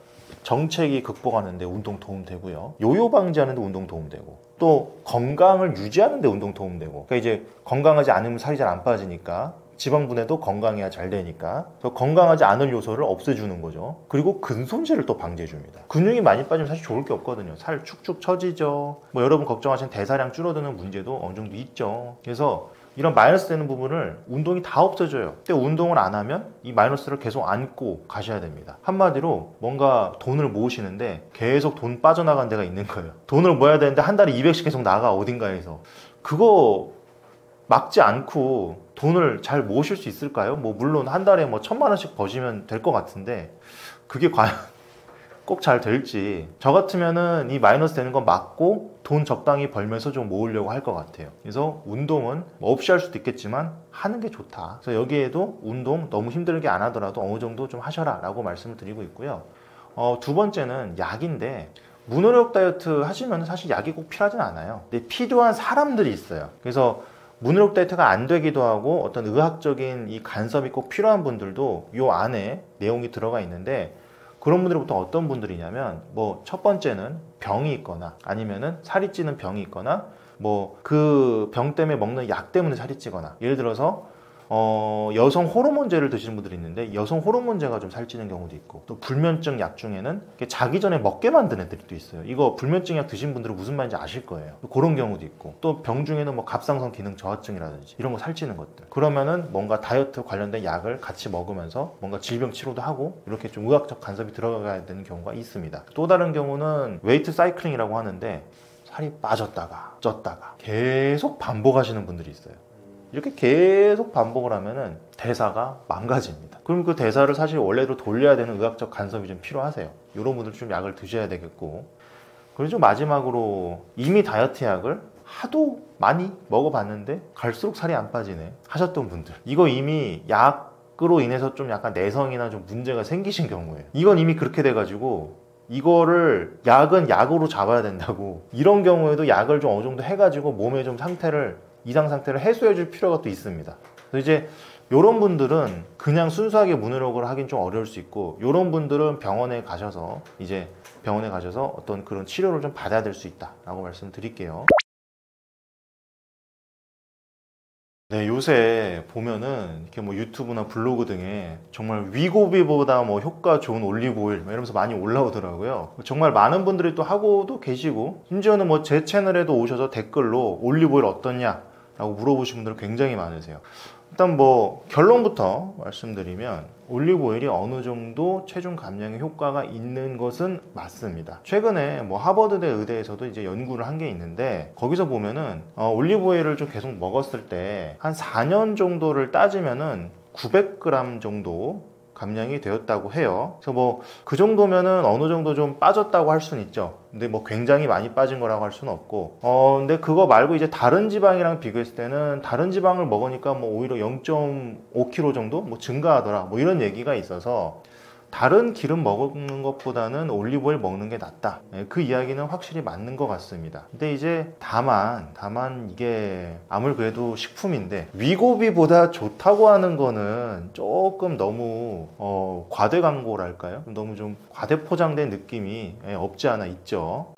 정체기 극복하는데 운동 도움되고요, 요요 방지하는데 운동 도움되고, 또 건강을 유지하는데 운동 도움되고. 그러니까 이제 건강하지 않으면 살이 잘 안 빠지니까 지방 분해도 건강해야 잘 되니까 건강하지 않은 요소를 없애주는 거죠. 그리고 근손실을 또 방지해줍니다. 근육이 많이 빠지면 사실 좋을 게 없거든요. 살 축축 처지죠. 뭐 여러분 걱정하시는 대사량 줄어드는 문제도 어느 정도 있죠. 그래서 이런 마이너스 되는 부분을 운동이 다 없애줘요. 근데 운동을 안 하면 이 마이너스를 계속 안고 가셔야 됩니다. 한마디로 뭔가 돈을 모으시는데 계속 돈 빠져나간 데가 있는 거예요. 돈을 모아야 되는데 한 달에 200씩 계속 나가, 어딘가에서. 그거 막지 않고 돈을 잘 모으실 수 있을까요? 뭐 물론 한 달에 뭐 1,000만 원씩 버시면 될 것 같은데 그게 과연 꼭 잘 될지. 저 같으면은 이 마이너스 되는 거 막고 돈 적당히 벌면서 좀 모으려고 할 것 같아요. 그래서 운동은 뭐 없이 할 수도 있겠지만 하는 게 좋다. 그래서 여기에도 운동 너무 힘들게 안 하더라도 어느 정도 좀 하셔라 라고 말씀을 드리고 있고요. 두 번째는 약인데, 무노력 다이어트 하시면 사실 약이 꼭 필요하진 않아요. 근데 필요한 사람들이 있어요. 그래서 무노력 다이어트가 안 되기도 하고 어떤 의학적인 이 간섭이 꼭 필요한 분들도 이 안에 내용이 들어가 있는데, 그런 분들이 보통 어떤 분들이냐면, 뭐 첫 번째는 병이 있거나 아니면은 살이 찌는 병이 있거나, 뭐 그 병 때문에 먹는 약 때문에 살이 찌거나, 예를 들어서 여성 호르몬제를 드시는 분들이 있는데 여성 호르몬제가 좀 살찌는 경우도 있고, 또 불면증 약 중에는 자기 전에 먹게 만드는 애들이 또 있어요. 이거 불면증 약 드신 분들은 무슨 말인지 아실 거예요. 그런 경우도 있고, 또 병 중에는 뭐 갑상선 기능 저하증이라든지 이런 거 살찌는 것들, 그러면은 뭔가 다이어트 관련된 약을 같이 먹으면서 뭔가 질병 치료도 하고 이렇게 좀 의학적 간섭이 들어가야 되는 경우가 있습니다. 또 다른 경우는 웨이트 사이클링이라고 하는데 살이 빠졌다가 쪘다가 계속 반복하시는 분들이 있어요. 이렇게 계속 반복을 하면은 대사가 망가집니다. 그럼 그 대사를 사실 원래대로 돌려야 되는 의학적 간섭이 좀 필요하세요. 이런 분들 좀 약을 드셔야 되겠고, 그리고 좀 마지막으로 이미 다이어트 약을 하도 많이 먹어봤는데 갈수록 살이 안 빠지네 하셨던 분들, 이거 이미 약으로 인해서 좀 약간 내성이나 좀 문제가 생기신 경우에요. 이건 이미 그렇게 돼가지고 이거를 약은 약으로 잡아야 된다고, 이런 경우에도 약을 좀 어느 정도 해가지고 몸의 좀 상태를, 이상 상태를 해소해 줄 필요가 또 있습니다. 그래서 이제 이런 분들은 그냥 순수하게 무능력을 하긴 좀 어려울 수 있고, 이런 분들은 병원에 가셔서 어떤 그런 치료를 좀 받아야 될 수 있다라고 말씀드릴게요. 네, 요새 보면은 이렇게 뭐 유튜브나 블로그 등에 정말 위고비보다 뭐 효과 좋은 올리브오일 이러면서 많이 올라오더라고요. 정말 많은 분들이 또 하고도 계시고, 심지어는 뭐 제 채널에도 오셔서 댓글로 올리브오일 어떻냐 라고 물어보신 분들 굉장히 많으세요. 일단 뭐 결론부터 말씀드리면 올리브오일이 어느 정도 체중 감량에 효과가 있는 것은 맞습니다. 최근에 뭐 하버드대 의대에서도 이제 연구를 한 게 있는데, 거기서 보면은 올리브오일을 좀 계속 먹었을 때 한 4년 정도를 따지면은 900g 정도 감량이 되었다고 해요. 그래서 뭐 그 정도면은 어느 정도 좀 빠졌다고 할 수는 있죠. 근데 뭐 굉장히 많이 빠진 거라고 할 수는 없고, 근데 그거 말고 이제 다른 지방이랑 비교했을 때는 다른 지방을 먹으니까 뭐 오히려 0.5kg 정도 뭐 증가하더라, 뭐 이런 얘기가 있어서 다른 기름 먹는 것보다는 올리브오일 먹는 게 낫다, 그 이야기는 확실히 맞는 것 같습니다. 근데 이제 다만 이게 아무리 그래도 식품인데 위고비보다 좋다고 하는 거는 조금 너무 과대 광고랄까요? 너무 좀 과대 포장된 느낌이 없지 않아 있죠.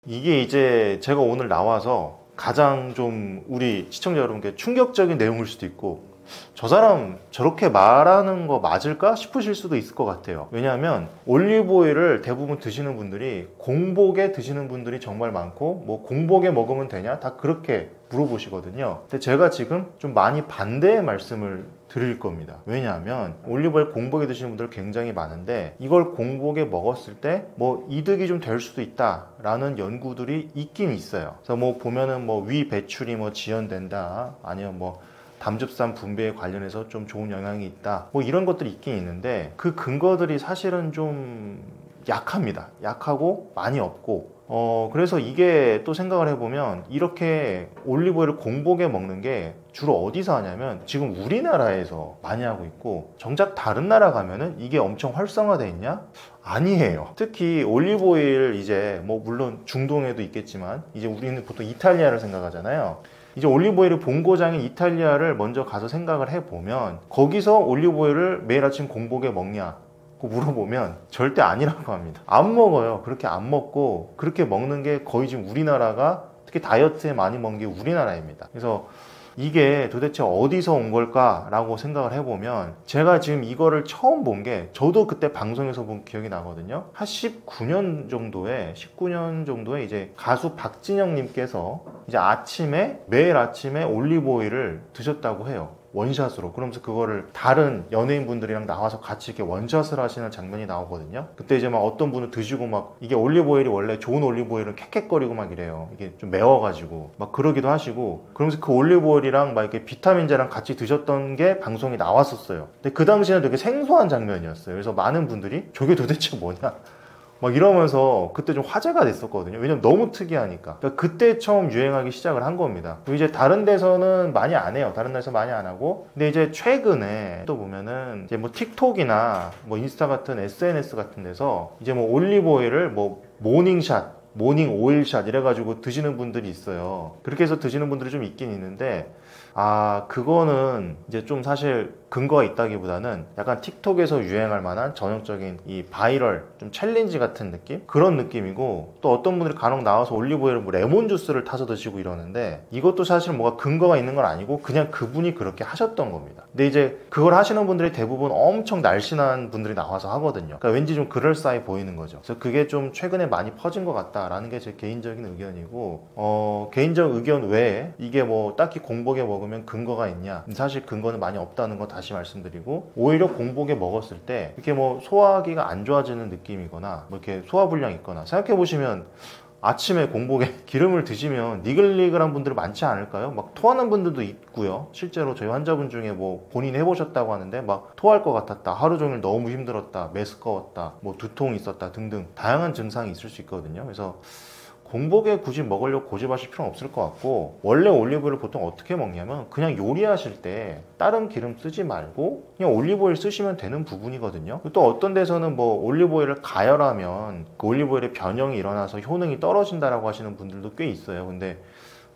이게 이제 제가 오늘 나와서 가장 좀 우리 시청자 여러분께 충격적인 내용일 수도 있고, 저 사람 저렇게 말하는 거 맞을까 싶으실 수도 있을 것 같아요. 왜냐하면 올리브오일을 대부분 드시는 분들이 공복에 드시는 분들이 정말 많고, 뭐 공복에 먹으면 되냐 다 그렇게 물어보시거든요. 근데 제가 지금 좀 많이 반대의 말씀을 드릴 겁니다. 왜냐하면 올리브오일 공복에 드시는 분들 굉장히 많은데, 이걸 공복에 먹었을 때 뭐 이득이 좀 될 수도 있다라는 연구들이 있긴 있어요. 그래서 뭐 보면은 뭐 위 배출이 뭐 지연된다, 아니면 뭐 담즙산 분비에 관련해서 좀 좋은 영향이 있다, 뭐 이런 것들이 있긴 있는데, 그 근거들이 사실은 좀 약합니다. 약하고 많이 없고, 그래서 이게 또 생각을 해보면 이렇게 올리브오일을 공복에 먹는 게 주로 어디서 하냐면 지금 우리나라에서 많이 하고 있고, 정작 다른 나라 가면은 이게 엄청 활성화되어 있냐? 아니에요. 특히 올리브오일 이제 뭐 물론 중동에도 있겠지만, 이제 우리는 보통 이탈리아를 생각하잖아요. 이제 올리브오일의 본고장인 이탈리아를 먼저 가서 생각을 해보면, 거기서 올리브오일을 매일 아침 공복에 먹냐 고 물어보면 절대 아니라고 합니다. 안 먹어요. 그렇게 안 먹고, 그렇게 먹는 게 거의 지금 우리나라가, 특히 다이어트에 많이 먹는 게 우리나라입니다. 그래서 이게 도대체 어디서 온 걸까 라고 생각을 해보면, 제가 지금 이거를 처음 본 게 저도 그때 방송에서 본 기억이 나거든요. 한 19년 정도에 이제 가수 박진영 님께서 이제 매일 아침에 올리브오일을 드셨다고 해요. 원샷으로. 그러면서 그거를 다른 연예인분들이랑 나와서 같이 이렇게 원샷을 하시는 장면이 나오거든요. 그때 이제 막 어떤 분은 드시고 막, 이게 올리브오일이 원래 좋은 올리브오일은 캑캑거리고 막 이래요. 이게 좀 매워가지고 막 그러기도 하시고, 그러면서 그 올리브오일이랑 막 이렇게 비타민제랑 같이 드셨던 게 방송이 나왔었어요. 근데 그 당시에는 되게 생소한 장면이었어요. 그래서 많은 분들이 저게 도대체 뭐냐 막 이러면서 그때 좀 화제가 됐었거든요. 왜냐면 너무 특이하니까. 그러니까 그때 처음 유행하기 시작을 한 겁니다. 그리고 이제 다른 데서는 많이 안 해요. 다른 데서 많이 안 하고. 근데 이제 최근에 또 보면은 이제 뭐 틱톡이나 뭐 인스타 같은 SNS 같은 데서 이제 뭐 올리브오일을 뭐 모닝 오일샷 이래가지고 드시는 분들이 있어요. 그렇게 해서 드시는 분들이 좀 있긴 있는데, 그거는 이제 좀 사실 근거가 있다기보다는 약간 틱톡에서 유행할 만한 전형적인 이 바이럴 좀 챌린지 같은 느낌? 그런 느낌이고, 또 어떤 분들이 간혹 나와서 올리브오일을 뭐 레몬 주스를 타서 드시고 이러는데, 이것도 사실 뭐가 근거가 있는 건 아니고 그냥 그분이 그렇게 하셨던 겁니다. 근데 이제 그걸 하시는 분들이 대부분 엄청 날씬한 분들이 나와서 하거든요. 그러니까 왠지 좀 그럴싸해 보이는 거죠. 그래서 그게 좀 최근에 많이 퍼진 것 같다라는 게 제 개인적인 의견이고, 개인적 의견 외에 이게 뭐 딱히 공복에 먹으면 근거가 있냐? 사실 근거는 많이 없다는 거 다시 말씀드리고, 오히려 공복에 먹었을 때 이렇게 뭐 소화하기가 안 좋아지는 느낌이거나 뭐 이렇게 소화불량이 있거나, 생각해 보시면 아침에 공복에 기름을 드시면 니글니글한 분들이 많지 않을까요? 막 토하는 분들도 있고요. 실제로 저희 환자분 중에 뭐 본인이 해보셨다고 하는데 막 토할 것 같았다, 하루 종일 너무 힘들었다, 메스꺼웠다, 뭐 두통이 있었다 등등 다양한 증상이 있을 수 있거든요. 그래서 공복에 굳이 먹으려고 고집하실 필요는 없을 것 같고, 원래 올리브오일을 보통 어떻게 먹냐면 그냥 요리하실 때 다른 기름 쓰지 말고 그냥 올리브오일 쓰시면 되는 부분이거든요. 또 어떤 데서는 뭐 올리브오일을 가열하면 그 올리브오일의 변형이 일어나서 효능이 떨어진다라고 하시는 분들도 꽤 있어요. 근데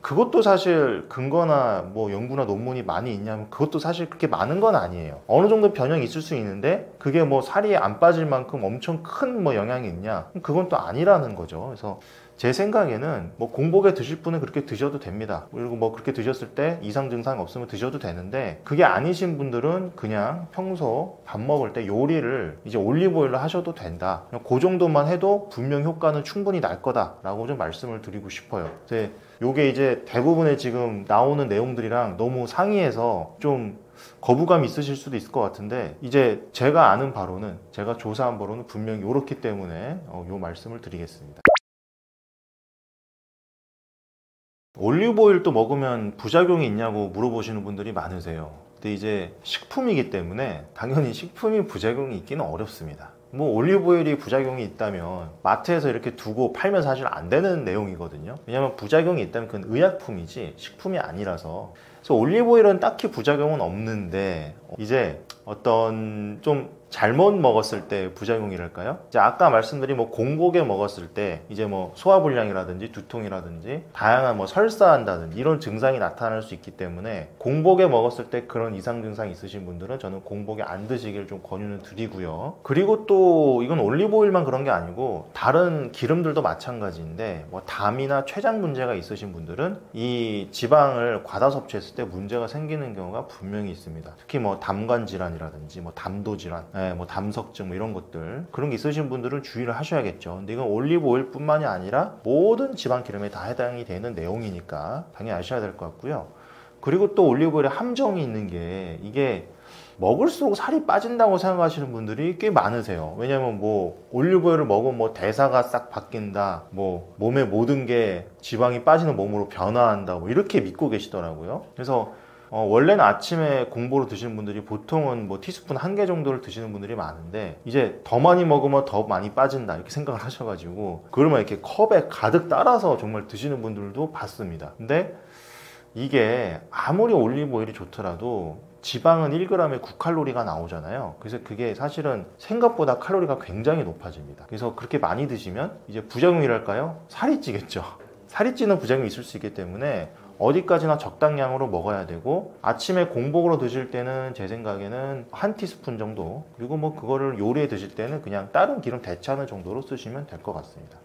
그것도 사실 근거나 뭐 연구나 논문이 많이 있냐면 그것도 사실 그렇게 많은 건 아니에요. 어느 정도 변형이 있을 수 있는데 그게 뭐 살이 안 빠질 만큼 엄청 큰 뭐 영향이 있냐? 그건 또 아니라는 거죠. 그래서 제 생각에는 뭐 공복에 드실 분은 그렇게 드셔도 됩니다. 그리고 뭐 그렇게 드셨을 때 이상 증상이 없으면 드셔도 되는데, 그게 아니신 분들은 그냥 평소 밥 먹을 때 요리를 이제 올리브오일로 하셔도 된다. 그냥 그 정도만 해도 분명 효과는 충분히 날 거다라고 좀 말씀을 드리고 싶어요. 요게 이제 대부분의 지금 나오는 내용들이랑 너무 상이해서 좀 거부감이 있으실 수도 있을 것 같은데, 이제 제가 아는 바로는, 제가 조사한 바로는 분명히 이렇기 때문에 요 말씀을 드리겠습니다. 올리브오일도 먹으면 부작용이 있냐고 물어보시는 분들이 많으세요. 근데 이제 식품이기 때문에 당연히 식품이 부작용이 있기는 어렵습니다. 뭐 올리브오일이 부작용이 있다면 마트에서 이렇게 두고 팔면 사실 안 되는 내용이거든요. 왜냐면 부작용이 있다면 그건 의약품이지 식품이 아니라서. 그래서 올리브오일은 딱히 부작용은 없는데, 이제 어떤 좀 잘못 먹었을 때 부작용이랄까요? 이제 아까 말씀드린 뭐 공복에 먹었을 때 이제 뭐 소화불량이라든지 두통이라든지 다양한 뭐 설사한다든지 이런 증상이 나타날 수 있기 때문에, 공복에 먹었을 때 그런 이상 증상이 있으신 분들은 저는 공복에 안 드시길 좀 권유는 드리고요. 그리고 또 이건 올리브오일만 그런 게 아니고 다른 기름들도 마찬가지인데, 뭐 담이나 췌장 문제가 있으신 분들은 이 지방을 과다 섭취했을 때 문제가 생기는 경우가 분명히 있습니다. 특히 뭐 담관 질환이라든지 뭐 담도 질환, 뭐 담석증 뭐 이런 것들, 그런 게 있으신 분들은 주의를 하셔야겠죠. 근데 이건 올리브오일 뿐만이 아니라 모든 지방 기름에 다 해당이 되는 내용이니까 당연히 아셔야 될 것 같고요. 그리고 또 올리브오일에 함정이 있는 게, 이게 먹을수록 살이 빠진다고 생각하시는 분들이 꽤 많으세요. 왜냐면 뭐 올리브오일을 먹으면 뭐 대사가 싹 바뀐다, 뭐 몸의 모든 게 지방이 빠지는 몸으로 변화한다, 뭐 이렇게 믿고 계시더라고요. 그래서 원래는 아침에 공복으로 드시는 분들이 보통은 뭐 티스푼 1개 정도를 드시는 분들이 많은데, 이제 더 많이 먹으면 더 많이 빠진다 이렇게 생각을 하셔가지고 그러면 이렇게 컵에 가득 따라서 정말 드시는 분들도 봤습니다. 근데 이게 아무리 올리브오일이 좋더라도 지방은 1g에 9칼로리가 나오잖아요. 그래서 그게 사실은 생각보다 칼로리가 굉장히 높아집니다. 그래서 그렇게 많이 드시면 이제 부작용이랄까요? 살이 찌겠죠. 살이 찌는 부작용이 있을 수 있기 때문에 어디까지나 적당량으로 먹어야 되고, 아침에 공복으로 드실 때는 제 생각에는 1티스푼 정도, 그리고 뭐 그거를 요리에 드실 때는 그냥 다른 기름 대체하는 정도로 쓰시면 될 것 같습니다.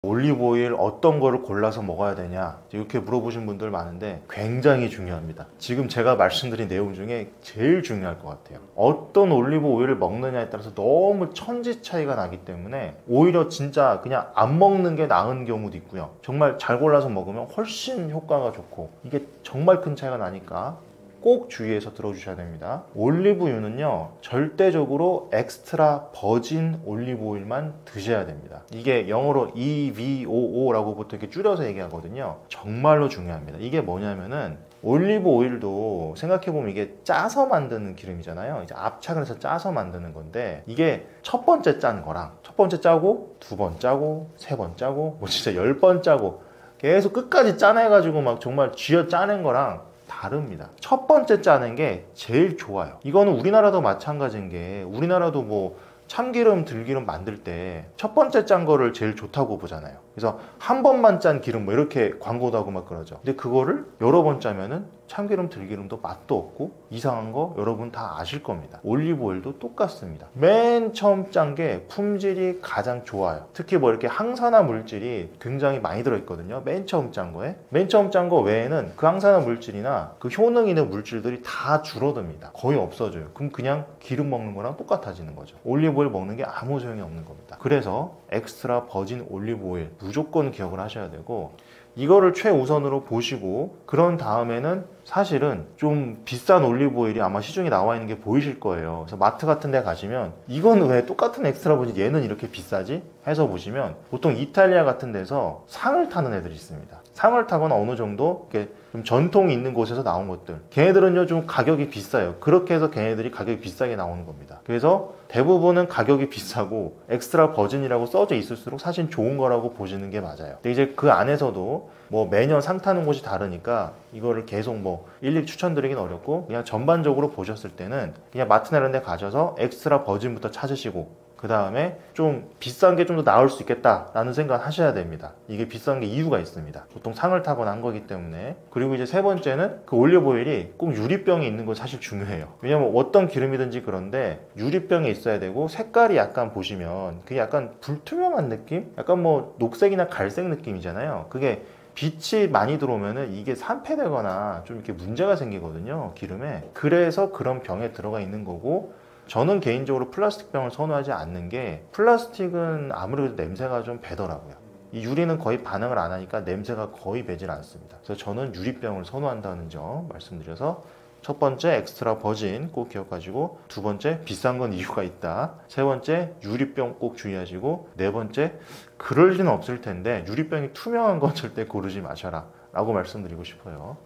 올리브오일 어떤 거를 골라서 먹어야 되냐 이렇게 물어보신 분들 많은데, 굉장히 중요합니다. 지금 제가 말씀드린 내용 중에 제일 중요할 것 같아요. 어떤 올리브오일을 먹느냐에 따라서 너무 천지 차이가 나기 때문에 오히려 진짜 그냥 안 먹는 게 나은 경우도 있고요, 정말 잘 골라서 먹으면 훨씬 효과가 좋고, 이게 정말 큰 차이가 나니까 꼭 주의해서 들어주셔야 됩니다. 올리브유는요, 절대적으로 엑스트라 버진 올리브오일만 드셔야 됩니다. 이게 영어로 EVOO라고 보통 이렇게 줄여서 얘기하거든요. 정말로 중요합니다. 이게 뭐냐면은, 올리브 오일도 생각해보면 이게 짜서 만드는 기름이잖아요. 이제 압착을 해서 짜서 만드는 건데, 이게 첫 번째 짠 거랑 첫 번째 짜고 두 번 짜고 세 번 짜고 뭐 진짜 10번 짜고 계속 끝까지 짜내가지고 막 정말 쥐어 짜낸 거랑 다릅니다. 첫 번째 짜는 게 제일 좋아요. 이거는 우리나라도 마찬가지인 게, 우리나라도 뭐 참기름, 들기름 만들 때 첫 번째 짠 거를 제일 좋다고 보잖아요. 그래서 한 번만 짠 기름 뭐 이렇게 광고도 하고 막 그러죠. 근데 그거를 여러 번 짜면은 참기름, 들기름도 맛도 없고 이상한 거 여러분 다 아실 겁니다. 올리브오일도 똑같습니다. 맨 처음 짠 게 품질이 가장 좋아요. 특히 뭐 이렇게 항산화 물질이 굉장히 많이 들어있거든요. 맨 처음 짠 거에. 맨 처음 짠 거 외에는 그 항산화 물질이나 그 효능 있는 물질들이 다 줄어듭니다. 거의 없어져요. 그럼 그냥 기름 먹는 거랑 똑같아지는 거죠. 올리브오일 먹는 게 아무 소용이 없는 겁니다. 그래서 엑스트라 버진 올리브오일 무조건 기억을 하셔야 되고, 이거를 최우선으로 보시고 그런 다음에는 사실은 좀 비싼 올리브오일이 아마 시중에 나와 있는 게 보이실 거예요. 그래서 마트 같은 데 가시면 이건 왜 똑같은 엑스트라 버진 얘는 이렇게 비싸지? 해서 보시면 보통 이탈리아 같은 데서 상을 타는 애들이 있습니다. 상을 타거나 어느 정도 이렇게 좀 전통이 있는 곳에서 나온 것들, 걔네들은요 좀 가격이 비싸요. 그렇게 해서 걔네들이 가격이 비싸게 나오는 겁니다. 그래서 대부분은 가격이 비싸고 엑스트라 버진이라고 써져 있을수록 사실 좋은 거라고 보시는 게 맞아요. 근데 이제 그 안에서도 뭐 매년 상 타는 곳이 다르니까 이거를 계속 뭐 일일이 추천드리긴 어렵고, 그냥 전반적으로 보셨을 때는 그냥 마트나 이런 데 가셔서 엑스트라 버진부터 찾으시고 그 다음에 좀 비싼 게 좀 더 나을 수 있겠다라는 생각 하셔야 됩니다. 이게 비싼 게 이유가 있습니다. 보통 상을 타거나 한 거기 때문에. 그리고 이제 세 번째는 그 올리브오일이 꼭 유리병에 있는 거 사실 중요해요. 왜냐면 어떤 기름이든지 그런데 유리병에 있어야 되고, 색깔이 약간 보시면 그게 약간 불투명한 느낌? 약간 뭐 녹색이나 갈색 느낌이잖아요. 그게 빛이 많이 들어오면은 이게 산패되거나 좀 이렇게 문제가 생기거든요, 기름에. 그래서 그런 병에 들어가 있는 거고, 저는 개인적으로 플라스틱 병을 선호하지 않는 게, 플라스틱은 아무래도 냄새가 좀 배더라고요. 이 유리는 거의 반응을 안 하니까 냄새가 거의 배질 않습니다. 그래서 저는 유리병을 선호한다는 점 말씀드려서, 첫 번째 엑스트라 버진 꼭 기억하시고, 두 번째 비싼 건 이유가 있다, 세 번째 유리병 꼭 주의하시고, 네 번째 그럴 리는 없을 텐데 유리병이 투명한 건 절대 고르지 마셔라 라고 말씀드리고 싶어요.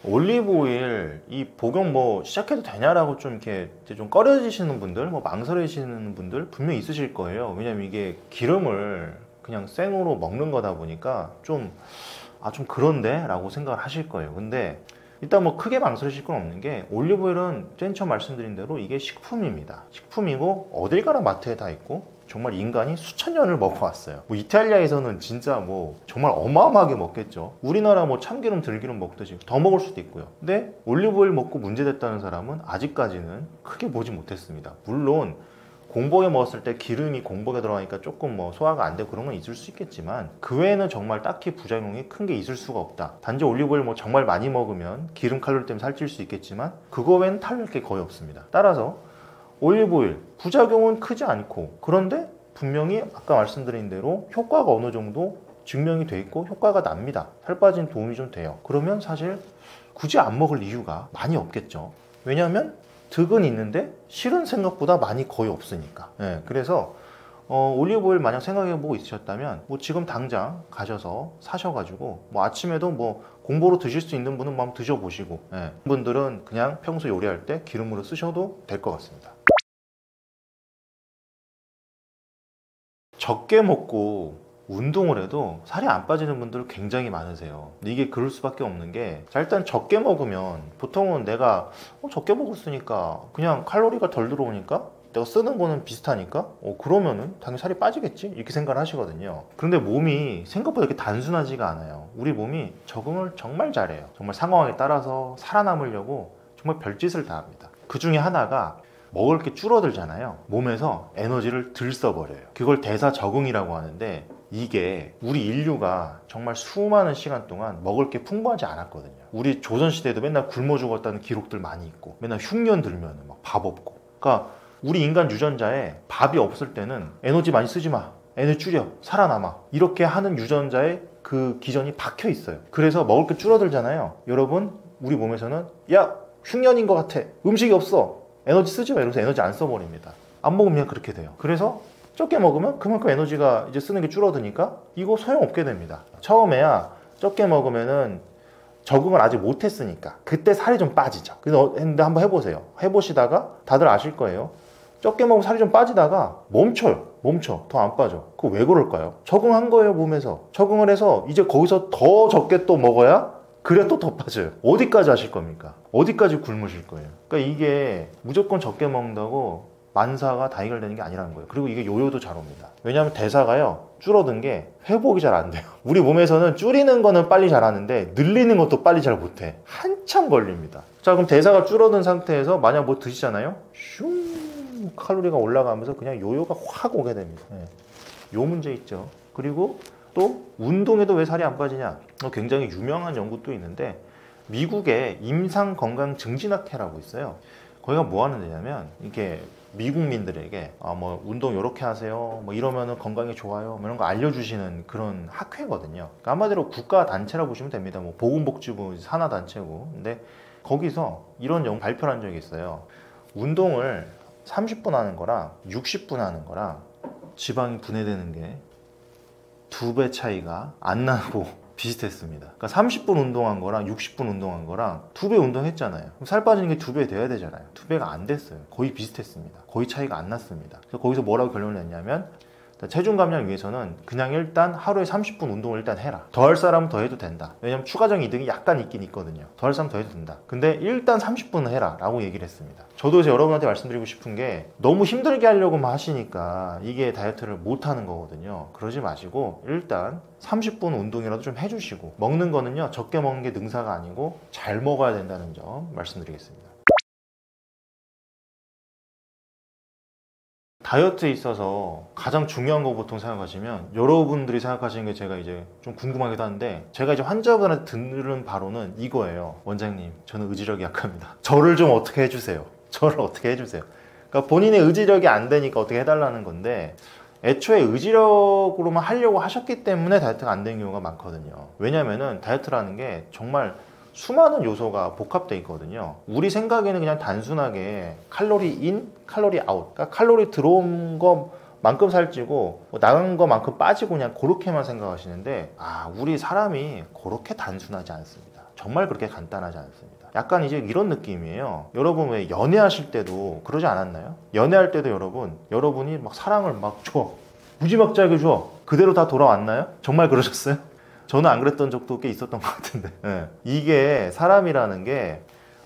올리브오일 이 복용 뭐 시작해도 되냐라고 좀 이렇게 좀 꺼려지시는 분들, 뭐 망설이시는 분들 분명히 있으실 거예요. 왜냐면 이게 기름을 그냥 생으로 먹는 거다 보니까 좀 그런데? 라고 생각을 하실 거예요. 근데 일단 뭐 크게 망설이실 건 없는 게, 올리브오일은 맨 처음 말씀드린 대로 이게 식품입니다. 식품이고 어딜 가나 마트에 다 있고, 정말 인간이 수천 년을 먹어왔어요. 뭐 이탈리아에서는 진짜 뭐 정말 어마어마하게 먹겠죠. 우리나라 뭐 참기름, 들기름 먹듯이 더 먹을 수도 있고요. 근데 올리브오일 먹고 문제됐다는 사람은 아직까지는 크게 보지 못했습니다. 물론 공복에 먹었을 때 기름이 공복에 들어가니까 조금 뭐 소화가 안 되고 그런 건 있을 수 있겠지만, 그 외에는 정말 딱히 부작용이 큰 게 있을 수가 없다. 단지 올리브오일 뭐 정말 많이 먹으면 기름 칼로리 때문에 살찔 수 있겠지만 그거 외에는 탈릴 게 거의 없습니다. 따라서 올리브오일 부작용은 크지 않고, 그런데 분명히 아까 말씀드린 대로 효과가 어느 정도 증명이 돼 있고 효과가 납니다. 살 빠진 도움이 좀 돼요. 그러면 사실 굳이 안 먹을 이유가 많이 없겠죠. 왜냐하면 득은 있는데 실은 생각보다 많이 거의 없으니까. 그래서 올리브오일 만약 생각해보고 있으셨다면 뭐 지금 당장 가셔서 사셔가지고 뭐 아침에도 뭐 공보로 드실 수 있는 분은 한번 드셔보시고, 분들은 그냥 평소 요리할 때 기름으로 쓰셔도 될 것 같습니다. 적게 먹고 운동을 해도 살이 안 빠지는 분들 굉장히 많으세요. 근데 이게 그럴 수밖에 없는 게, 자, 일단 적게 먹으면 보통은 내가 적게 먹었으니까 그냥 칼로리가 덜 들어오니까 내가 쓰는 거는 비슷하니까 그러면은 당연히 살이 빠지겠지 이렇게 생각을 하시거든요. 그런데 몸이 생각보다 이렇게 단순하지가 않아요. 우리 몸이 적응을 정말 잘해요. 정말 상황에 따라서 살아남으려고 정말 별짓을 다 합니다. 그 중에 하나가 먹을 게 줄어들잖아요. 몸에서 에너지를 들 써버려요. 그걸 대사 적응이라고 하는데, 이게 우리 인류가 정말 수많은 시간 동안 먹을 게 풍부하지 않았거든요. 우리 조선시대에도 맨날 굶어 죽었다는 기록들 많이 있고, 맨날 흉년 들면 막 밥 없고. 그러니까 우리 인간 유전자에 밥이 없을 때는 에너지 많이 쓰지 마, 에너지 줄여, 살아남아, 이렇게 하는 유전자에 그 기전이 박혀 있어요. 그래서 먹을 게 줄어들잖아요. 여러분, 우리 몸에서는 야, 흉년인 것 같아, 음식이 없어, 에너지 쓰지 마, 이러면서 에너지 안 써버립니다. 안 먹으면 그렇게 돼요. 그래서 적게 먹으면 그만큼 에너지가 이제 쓰는 게 줄어드니까 이거 소용없게 됩니다. 처음에야 적게 먹으면은 적응을 아직 못했으니까 그때 살이 좀 빠지죠. 그래서 근데 한번 해보세요. 해보시다가 다들 아실 거예요. 적게 먹으면 살이 좀 빠지다가 멈춰, 더 안 빠져. 그거 왜 그럴까요? 적응한 거예요. 몸에서 적응을 해서 이제 거기서 더 적게 또 먹어야 그래 또 더 빠져요. 어디까지 하실 겁니까? 어디까지 굶으실 거예요? 그러니까 이게 무조건 적게 먹는다고 만사가 다 해결되는 게 아니라는 거예요. 그리고 이게 요요도 잘 옵니다. 왜냐하면 대사가요, 줄어든 게 회복이 잘 안 돼요. 우리 몸에서는 줄이는 거는 빨리 잘하는데 늘리는 것도 빨리 잘 못해. 한참 걸립니다. 자, 그럼 대사가 줄어든 상태에서 만약 뭐 드시잖아요? 슝 칼로리가 올라가면서 그냥 요요가 확 오게 됩니다. 요 문제 있죠. 그리고 또 운동에도 왜 살이 안 빠지냐? 굉장히 유명한 연구도 있는데 미국의 임상건강증진학회라고 있어요. 거기가 뭐 하는 데냐면 이게 미국민들에게 뭐 운동 요렇게 하세요, 뭐 이러면은 건강에 좋아요, 뭐 이런 거 알려주시는 그런 학회거든요. 그러니까 한마디로 국가 단체라고 보시면 됩니다. 뭐 보건복지부 산하 단체고. 근데 거기서 이런 연구 발표를 한 적이 있어요. 운동을 30분 하는 거랑 60분 하는 거랑 지방이 분해되는 게 2배 차이가 안 나고 비슷했습니다. 그러니까 30분 운동한 거랑 60분 운동한 거랑 2배 운동했잖아요. 그럼 살 빠지는 게 2배 돼야 되잖아요. 2배가 안 됐어요. 거의 비슷했습니다. 거의 차이가 안 났습니다. 그래서 거기서 뭐라고 결론을 냈냐면 체중 감량 위해서는 그냥 일단 하루에 30분 운동을 일단 해라. 더 할 사람은 더 해도 된다. 왜냐면 추가적인 이득이 약간 있긴 있거든요. 더 할 사람은 더 해도 된다. 근데 일단 30분은 해라 라고 얘기를 했습니다. 저도 이제 여러분한테 말씀드리고 싶은 게 너무 힘들게 하려고만 하시니까 이게 다이어트를 못 하는 거거든요. 그러지 마시고 일단 30분 운동이라도 좀 해주시고, 먹는 거는요 적게 먹는 게 능사가 아니고 잘 먹어야 된다는 점 말씀드리겠습니다. 다이어트에 있어서 가장 중요한 거 보통 생각하시면 여러분들이 생각하시는 게 제가 이제 좀 궁금하기도 한데, 제가 이제 환자분한테 듣는 바로는 이거예요. 원장님, 저는 의지력이 약합니다. 저를 좀 어떻게 해주세요. 저를 어떻게 해주세요. 그러니까 본인의 의지력이 안 되니까 어떻게 해달라는 건데, 애초에 의지력으로만 하려고 하셨기 때문에 다이어트가 안 되는 경우가 많거든요. 왜냐면은 다이어트라는 게 정말 수많은 요소가 복합되어 있거든요. 우리 생각에는 그냥 단순하게 칼로리 인, 칼로리 아웃, 그러니까 칼로리 들어온 것만큼 살찌고 나간 것만큼 빠지고 그냥 그렇게만 생각하시는데, 우리 사람이 그렇게 단순하지 않습니다. 정말 그렇게 간단하지 않습니다. 약간 이제 이런 느낌이에요. 여러분 왜 연애하실 때도 그러지 않았나요? 연애할 때도 여러분이 막 사랑을 막 줘, 무지막지하게 줘, 그대로 다 돌아왔나요? 정말 그러셨어요? 저는 안 그랬던 적도 꽤 있었던 것 같은데, 이게 사람이라는 게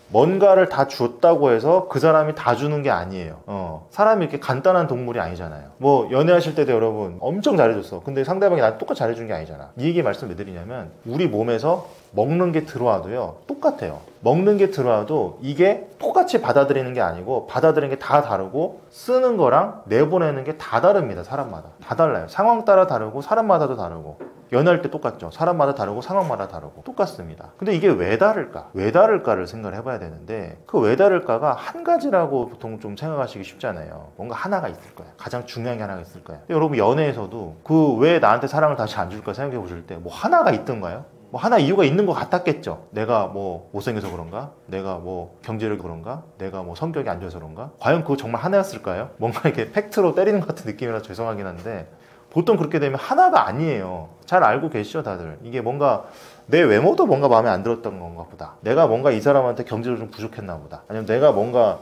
뭔가를 다 줬다고 해서 그 사람이 다 주는 게 아니에요. 사람이 이렇게 간단한 동물이 아니잖아요. 뭐 연애하실 때도 여러분 엄청 잘해줬어. 근데 상대방이 나한테 똑같이 잘해준 게 아니잖아. 이 얘기 말씀 왜 드리냐면, 우리 몸에서 먹는 게 들어와도요 똑같아요. 먹는 게 들어와도 이게 똑같이 받아들이는 게 아니고 받아들이는 게 다 다르고 쓰는 거랑 내보내는 게 다 다릅니다. 사람마다 다 달라요. 상황 따라 다르고 사람마다도 다르고. 연애할 때 똑같죠. 사람마다 다르고 상황마다 다르고 똑같습니다. 근데 이게 왜 다를까? 왜 다를까를 생각을 해봐야 되는데, 그 왜 다를까가 한 가지라고 보통 좀 생각하시기 쉽잖아요. 뭔가 하나가 있을 거야. 가장 중요한 게 하나가 있을 거야. 여러분 연애에서도 그 왜 나한테 사랑을 다시 안 줄까 생각해 보실 때 뭐 하나가 있던가요? 뭐 하나 이유가 있는 것 같았겠죠. 내가 뭐 못생겨서 그런가? 내가 뭐 경제력이 그런가? 내가 뭐 성격이 안 좋아서 그런가? 과연 그거 정말 하나였을까요? 뭔가 이렇게 팩트로 때리는 것 같은 느낌이라서 죄송하긴 한데, 보통 그렇게 되면 하나가 아니에요. 잘 알고 계시죠 다들? 이게 뭔가 내 외모도 뭔가 마음에 안 들었던 건가 보다, 내가 뭔가 이 사람한테 경제적으로 좀 부족했나 보다, 아니면 내가 뭔가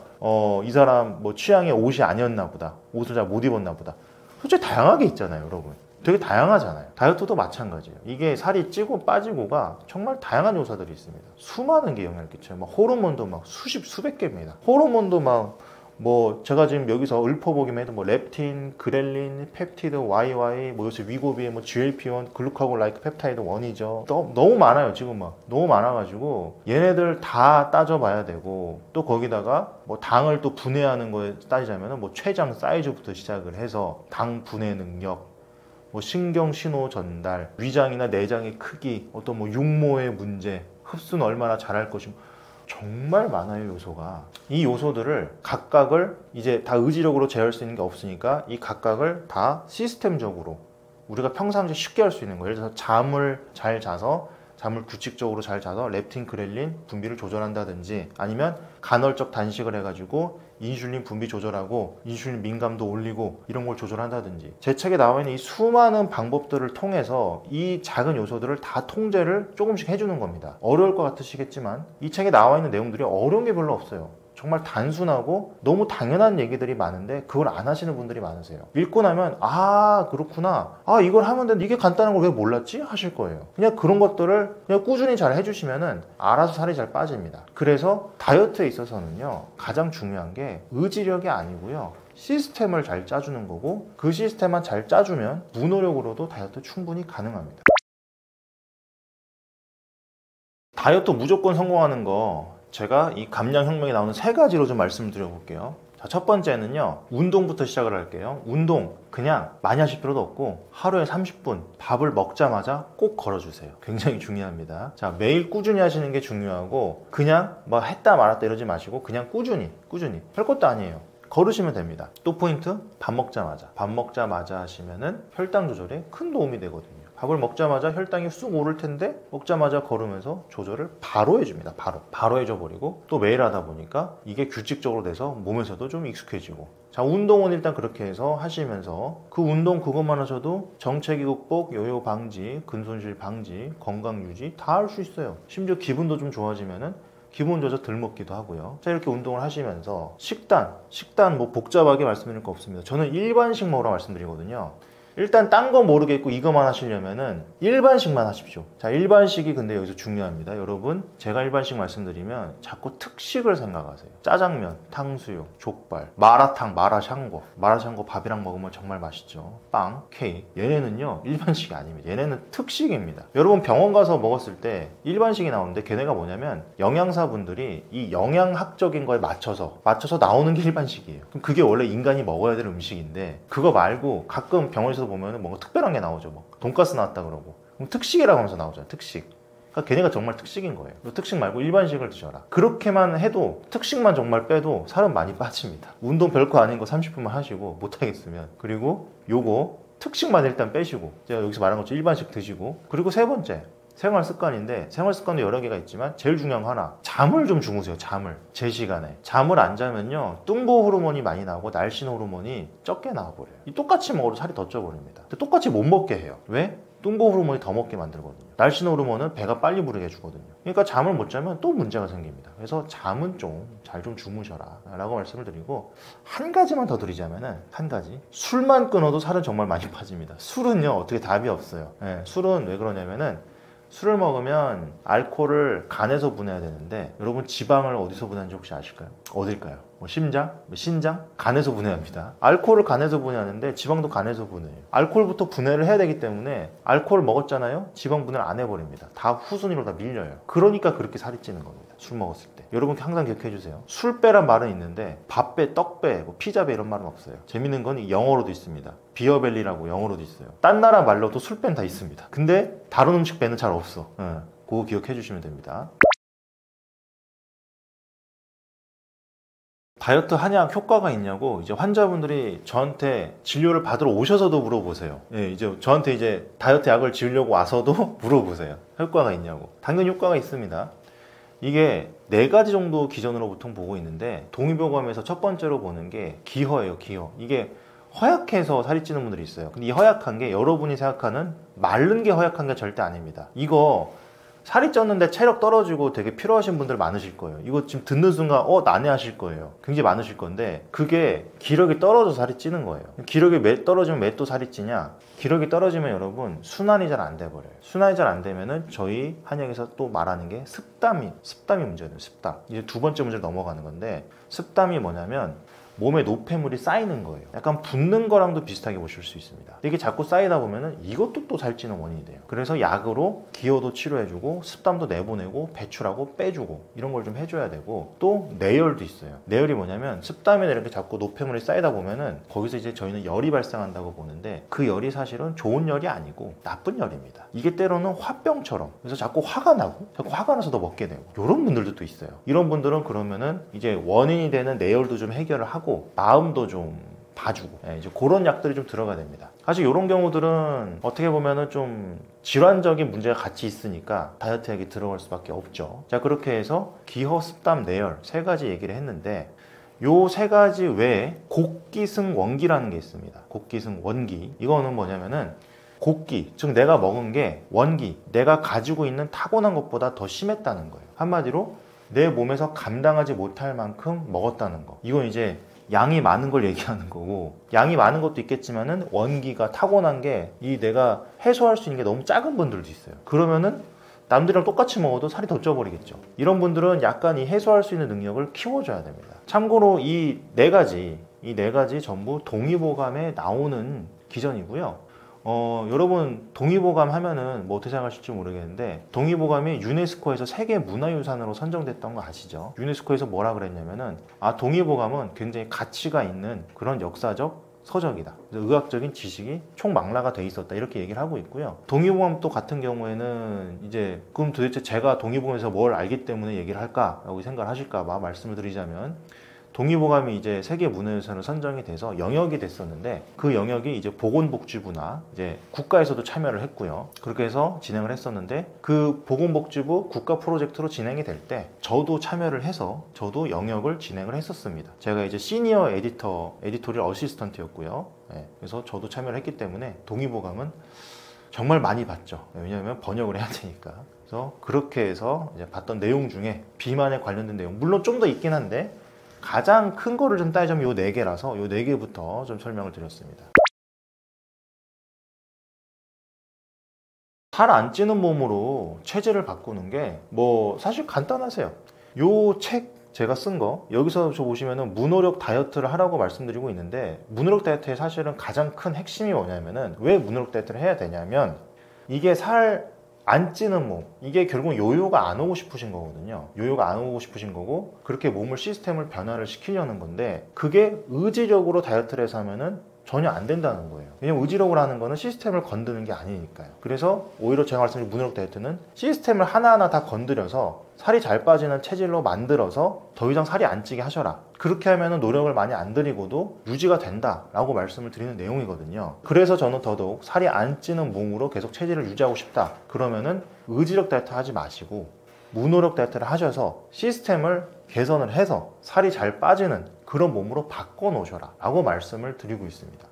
이 사람 뭐 취향의 옷이 아니었나 보다, 옷을 잘 못 입었나 보다. 솔직히 다양하게 있잖아요 여러분. 되게 다양하잖아요. 다이어트도 마찬가지예요. 이게 살이 찌고 빠지고가 정말 다양한 요소들이 있습니다. 수많은 게 영향을 끼쳐요. 막 호르몬도 막 수백 개입니다. 호르몬도 막 뭐 제가 지금 여기서 읊어보기만 해도 뭐 렙틴, 그렐린, 펩티드, YY, 뭐 요새 위고비에 뭐 GLP-1, 글루카곤 라이크 펩타이드 1이죠. 너무 많아요 지금. 막 너무 많아가지고 얘네들 다 따져봐야 되고, 또 거기다가 뭐 당을 또 분해하는 거에 따지자면 뭐 췌장 사이즈부터 시작을 해서 당 분해 능력, 뭐 신경 신호 전달, 위장이나 내장의 크기, 어떤 뭐 육모의 문제, 흡수는 얼마나 잘할 것인가, 정말 많아요 요소가. 이 요소들을 각각을 이제 다 의지력으로 제어할 수 있는 게 없으니까 이 각각을 다 시스템적으로 우리가 평상시에 쉽게 할 수 있는 거예요. 예를 들어서 잠을 잘 자서, 잠을 규칙적으로 잘 자서 렙틴, 그렐린 분비를 조절한다든지, 아니면 간헐적 단식을 해가지고 인슐린 분비 조절하고 인슐린 민감도 올리고 이런 걸 조절한다든지, 제 책에 나와 있는 이 수많은 방법들을 통해서 이 작은 요소들을 다 통제를 조금씩 해주는 겁니다. 어려울 것 같으시겠지만 이 책에 나와 있는 내용들이 어려운 게 별로 없어요. 정말 단순하고 너무 당연한 얘기들이 많은데 그걸 안 하시는 분들이 많으세요. 읽고 나면 아 그렇구나, 아 이걸 하면 되는데 이게 간단한 걸 왜 몰랐지? 하실 거예요. 그냥 그런 것들을 그냥 꾸준히 잘 해주시면은 알아서 살이 잘 빠집니다. 그래서 다이어트에 있어서는요 가장 중요한 게 의지력이 아니고요 시스템을 잘 짜주는 거고, 그 시스템만 잘 짜주면 무노력으로도 다이어트 충분히 가능합니다. 다이어트 무조건 성공하는 거, 제가 이 감량혁명에 나오는 3가지로 좀 말씀을 드려볼게요. 자, 첫 번째는요 운동부터 시작을 할게요. 운동 그냥 많이 하실 필요도 없고 하루에 30분 밥을 먹자마자 꼭 걸어주세요. 굉장히 중요합니다. 자, 매일 꾸준히 하시는 게 중요하고, 그냥 뭐 했다 말았다 이러지 마시고 그냥 꾸준히 별 것도 아니에요. 걸으시면 됩니다. 또 포인트, 밥 먹자마자 하시면은 혈당 조절에 큰 도움이 되거든요. 밥을 먹자마자 혈당이 쑥 오를 텐데 먹자마자 걸으면서 조절을 바로 해줍니다. 바로 해줘버리고, 또 매일 하다 보니까 이게 규칙적으로 돼서 몸에서도 좀 익숙해지고. 자, 운동은 일단 그렇게 해서 하시면서 그 운동 그것만 하셔도 정체기 극복, 요요 방지, 근손실 방지, 건강 유지 다 할 수 있어요. 심지어 기분도 좀 좋아지면은 기분 조절 덜 먹기도 하고요. 자, 이렇게 운동을 하시면서 식단 뭐 복잡하게 말씀드릴 거 없습니다. 저는 일반식 먹으라고 말씀드리거든요. 일단 딴 거 모르겠고 이거만 하시려면은 일반식만 하십시오. 자, 일반식이 근데 여기서 중요합니다. 여러분, 제가 일반식 말씀드리면 자꾸 특식을 생각하세요. 짜장면, 탕수육, 족발, 마라탕, 마라샹궈 밥이랑 먹으면 정말 맛있죠. 빵, 케이크. 얘네는요 일반식이 아닙니다. 얘네는 특식입니다. 여러분 병원 가서 먹었을 때 일반식이 나오는데 걔네가 뭐냐면 영양사분들이 이 영양학적인 거에 맞춰서 나오는 게 일반식이에요. 그럼 그게 원래 인간이 먹어야 될 음식인데, 그거 말고 가끔 병원에서 보면 뭔가 특별한 게 나오죠. 뭐 돈가스 나왔다 그러고, 그럼 특식이라고 하면서 나오잖아요. 특식. 그러니까 걔네가 정말 특식인 거예요. 특식 말고 일반식을 드셔라. 그렇게만 해도, 특식만 정말 빼도 살은 많이 빠집니다. 운동 별거 아닌 거 30분만 하시고 못하겠으면, 그리고 요거 특식만 일단 빼시고, 제가 여기서 말한 것처럼 일반식 드시고, 그리고 3번째 생활 습관인데, 생활 습관도 여러 개가 있지만 제일 중요한 거 하나, 잠을 좀 주무세요. 제 시간에 잠을 안 자면요 뚱보 호르몬이 많이 나오고 날씬 호르몬이 적게 나와버려요. 이 똑같이 먹어도 살이 더 쪄버립니다. 근데 똑같이 못 먹게 해요. 왜? 뚱보 호르몬이 더 먹게 만들거든요. 날씬 호르몬은 배가 빨리 부르게 해주거든요. 그러니까 잠을 못 자면 또 문제가 생깁니다. 그래서 잠은 좀 잘 좀 주무셔라 라고 말씀을 드리고, 한 가지만 더 드리자면은, 한 가지, 술만 끊어도 살은 정말 많이 빠집니다. 술은요 어떻게 답이 없어요. 술은 왜 그러냐면은, 술을 먹으면 알코올을 간에서 분해해야 되는데, 여러분 지방을 어디서 분해하는지 혹시 아실까요? 어딜까요? 뭐 심장? 신장? 간에서 분해합니다. 알코올을 간에서 분해하는데 지방도 간에서 분해해요. 알코올부터 분해를 해야 되기 때문에 알코올을 먹었잖아요? 지방 분해를 안 해버립니다. 다 후순위로 다 밀려요. 그러니까 그렇게 살이 찌는 겁니다. 술 먹었을 때. 여러분 항상 기억해 주세요. 술 빼란 말은 있는데 밥 빼, 떡 빼, 뭐 피자 빼 이런 말은 없어요. 재밌는 건 영어로도 있습니다. 비어벨리라고 영어로도 있어요. 딴 나라 말로도 술 빼는 다 있습니다. 근데 다른 음식 빼는 잘 없어. 그거 기억해 주시면 됩니다. 다이어트 한약 효과가 있냐고 이제 환자분들이 저한테 진료를 받으러 오셔서도 물어보세요. 이제 저한테 이제 다이어트 약을 지으려고 와서도 물어보세요. 효과가 있냐고. 당연히 효과가 있습니다. 이게 4가지 정도 기전으로 보통 보고 있는데, 동의보감에서 첫 번째로 보는 게 기허예요. 기허. 이게 허약해서 살이 찌는 분들이 있어요. 근데 이 허약한 게 여러분이 생각하는 마른 게 허약한 게 절대 아닙니다. 이거 살이 쪘는데 체력 떨어지고 되게 필요하신 분들 많으실 거예요. 이거 지금 듣는 순간 난해하실 거예요. 굉장히 많으실 건데, 그게 기력이 떨어져서 살이 찌는 거예요. 기력이 떨어지면 왜 또 살이 찌냐? 기력이 떨어지면 여러분 순환이 잘 안 돼버려요. 순환이 잘 안 되면은 저희 한약에서 또 말하는 게 습담이 문제예요. 습담. 이제 2번째 문제로 넘어가는 건데, 습담이 뭐냐면 몸에 노폐물이 쌓이는 거예요. 약간 붓는 거랑도 비슷하게 보실 수 있습니다. 이게 자꾸 쌓이다 보면은 이것도 또 살찌는 원인이 돼요. 그래서 약으로 기호도 치료해주고 습담도 내보내고 배출하고 빼주고 이런 걸 좀 해줘야 되고, 또 내열도 있어요. 내열이 뭐냐면 습담이나 이렇게 자꾸 노폐물이 쌓이다 보면은 거기서 이제 저희는 열이 발생한다고 보는데, 그 열이 사실은 좋은 열이 아니고 나쁜 열입니다. 이게 때로는 화병처럼, 그래서 자꾸 화가 나서 더 먹게 되고, 이런 분들도 또 있어요. 이런 분들은 그러면은 이제 원인이 되는 내열도 좀 해결을 하고 마음도 좀 봐주고, 이제 그런 약들이 좀 들어가야 됩니다. 사실 이런 경우들은 어떻게 보면은 좀 질환적인 문제가 같이 있으니까 다이어트 약이 들어갈 수밖에 없죠. 자, 그렇게 해서 기허, 습담, 내열 3가지 얘기를 했는데, 요 3가지 외에 곡기승 원기라는 게 있습니다. 곡기승 원기. 이거는 뭐냐면은 곡기, 즉 내가 먹은 게 원기, 내가 가지고 있는 타고난 것보다 더 심했다는 거예요. 한마디로 내 몸에서 감당하지 못할 만큼 먹었다는 거. 이건 이제 양이 많은 걸 얘기하는 거고, 양이 많은 것도 있겠지만은 원기가 타고난 게 이 내가 해소할 수 있는 게 너무 작은 분들도 있어요. 그러면은 남들이랑 똑같이 먹어도 살이 더 쪄버리겠죠. 이런 분들은 약간 이 해소할 수 있는 능력을 키워줘야 됩니다. 참고로 이 네 가지 전부 동의보감에 나오는 기전이고요. 여러분 동의보감 하면은 뭐 어떻게 생각하실지 모르겠는데, 동의보감이 유네스코에서 세계 문화유산으로 선정됐던 거 아시죠? 유네스코에서 뭐라 그랬냐면은, 동의보감은 굉장히 가치가 있는 그런 역사적 서적이다. 의학적인 지식이 총망라가 돼 있었다, 이렇게 얘기를 하고 있고요. 동의보감 또 같은 경우에는 이제 그럼 도대체 제가 동의보감에서 뭘 알기 때문에 얘기를 할까라고 생각을 하실까봐 말씀을 드리자면, 동의보감이 이제 세계 문화유산으로 선정이 돼서 영역이 됐었는데, 그 영역이 이제 보건복지부나 이제 국가에서도 참여를 했고요. 그렇게 해서 진행을 했었는데, 그 보건복지부 국가 프로젝트로 진행이 될 때 저도 참여를 해서 저도 영역을 진행을 했었습니다. 제가 이제 시니어 에디토리얼 어시스턴트였고요. 그래서 저도 참여를 했기 때문에 동의보감은 정말 많이 봤죠. 왜냐하면 번역을 해야 되니까. 그래서 그렇게 해서 이제 봤던 내용 중에 비만에 관련된 내용, 물론 좀 더 있긴 한데 가장 큰 거를 좀 따지자면 요 4개라서 요 4개부터 좀 설명을 드렸습니다. 살 안 찌는 몸으로 체질을 바꾸는 게 뭐 사실 간단하세요. 요 책 제가 쓴 거 여기서 저 보시면은 무노력 다이어트를 하라고 말씀드리고 있는데, 무노력 다이어트의 사실은 가장 큰 핵심이 뭐냐면은, 왜 무노력 다이어트를 해야 되냐면, 이게 살 안 찌는 몸, 이게 결국 요요가 안 오고 싶으신 거거든요. 요요가 안 오고 싶으신 거고, 그렇게 몸을 시스템을 변화를 시키려는 건데, 그게 의지력으로 다이어트를 해서 하면은 전혀 안 된다는 거예요. 왜냐면 의지력으로 하는 거는 시스템을 건드는 게 아니니까요. 그래서 오히려 제가 말씀드린 무노력 다이어트는 시스템을 하나하나 다 건드려서 살이 잘 빠지는 체질로 만들어서 더 이상 살이 안 찌게 하셔라. 그렇게 하면은 노력을 많이 안 들이고도 유지가 된다라고 말씀을 드리는 내용이거든요. 그래서 저는 더더욱 살이 안 찌는 몸으로 계속 체질을 유지하고 싶다. 그러면은 의지력 다이어트 하지 마시고 무노력 다이어트를 하셔서 시스템을 개선을 해서 살이 잘 빠지는 그런 몸으로 바꿔 놓으셔라 라고 말씀을 드리고 있습니다.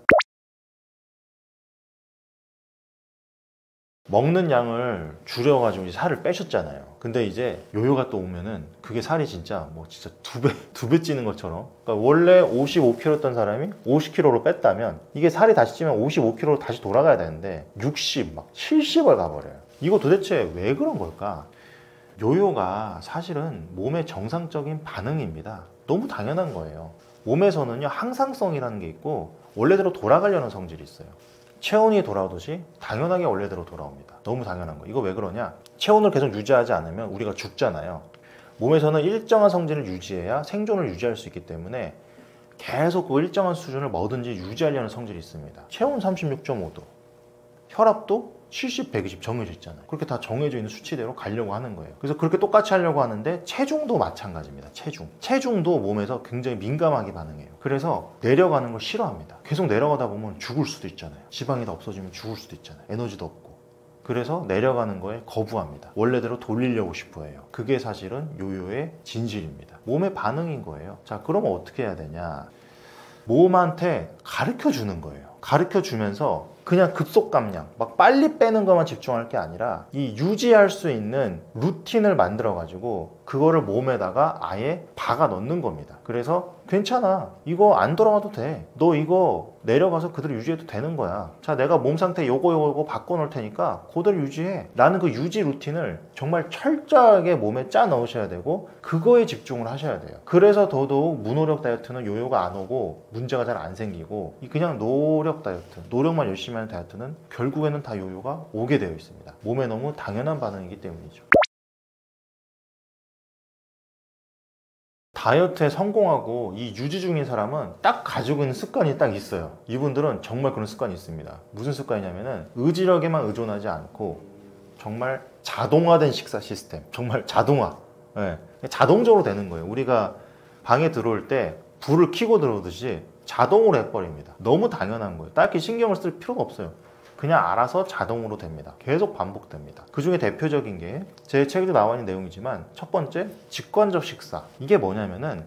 먹는 양을 줄여가지고 이제 살을 빼셨잖아요. 근데 이제 요요가 또 오면은 그게 살이 진짜 뭐 진짜 두 배 찌는 것처럼, 그러니까 원래 55kg였던 사람이 50kg로 뺐다면 이게 살이 다시 찌면 55kg로 다시 돌아가야 되는데 60, 막 70을 가버려요. 이거 도대체 왜 그런 걸까? 요요가 사실은 몸의 정상적인 반응입니다. 너무 당연한 거예요. 몸에서는요, 항상성이라는 게 있고 원래대로 돌아가려는 성질이 있어요. 체온이 돌아오듯이 당연하게 원래대로 돌아옵니다. 너무 당연한 거. 이거 왜 그러냐? 체온을 계속 유지하지 않으면 우리가 죽잖아요. 몸에서는 일정한 성질을 유지해야 생존을 유지할 수 있기 때문에 계속 그 일정한 수준을 뭐든지 유지하려는 성질이 있습니다. 체온 36.5도, 혈압도 70, 120 정해져 있잖아요. 그렇게 다 정해져 있는 수치대로 가려고 하는 거예요. 그래서 그렇게 똑같이 하려고 하는데, 체중도 마찬가지입니다. 체중도 몸에서 굉장히 민감하게 반응해요. 그래서 내려가는 걸 싫어합니다. 계속 내려가다 보면 죽을 수도 있잖아요. 지방이 다 없어지면 죽을 수도 있잖아요. 에너지도 없고. 그래서 내려가는 거에 거부합니다. 원래대로 돌리려고 싶어 해요. 그게 사실은 요요의 진실입니다. 몸의 반응인 거예요. 자, 그러면 어떻게 해야 되냐? 몸한테 가르쳐 주는 거예요. 가르쳐 주면서 그냥 급속 감량, 막 빨리 빼는 것만 집중할 게 아니라 이 유지할 수 있는 루틴을 만들어 가지고 그거를 몸에다가 아예 박아 넣는 겁니다. 그래서 괜찮아, 이거 안 돌아가도 돼, 너 이거 내려가서 그대로 유지해도 되는 거야, 자 내가 몸 상태 요거 바꿔 놓을 테니까 그대로 유지해 라는 그 유지 루틴을 정말 철저하게 몸에 짜 넣으셔야 되고, 그거에 집중을 하셔야 돼요. 그래서 더더욱 무노력 다이어트는 요요가 안 오고 문제가 잘 안 생기고, 그냥 노력 다이어트, 노력만 열심히 하는 다이어트는 결국에는 다 요요가 오게 되어 있습니다. 몸에 너무 당연한 반응이기 때문이죠. 다이어트에 성공하고 이 유지 중인 사람은 딱 가지고 있는 습관이 딱 있어요. 이분들은 정말 그런 습관이 있습니다. 무슨 습관이냐면은 의지력에만 의존하지 않고 정말 자동화된 식사 시스템, 정말 자동화, 자동적으로 되는 거예요. 우리가 방에 들어올 때 불을 켜고 들어오듯이 자동으로 해버립니다. 너무 당연한 거예요. 딱히 신경을 쓸 필요가 없어요. 그냥 알아서 자동으로 됩니다. 계속 반복됩니다. 그 중에 대표적인 게 제 책에도 나와 있는 내용이지만, 첫 번째, 직관적 식사. 이게 뭐냐면은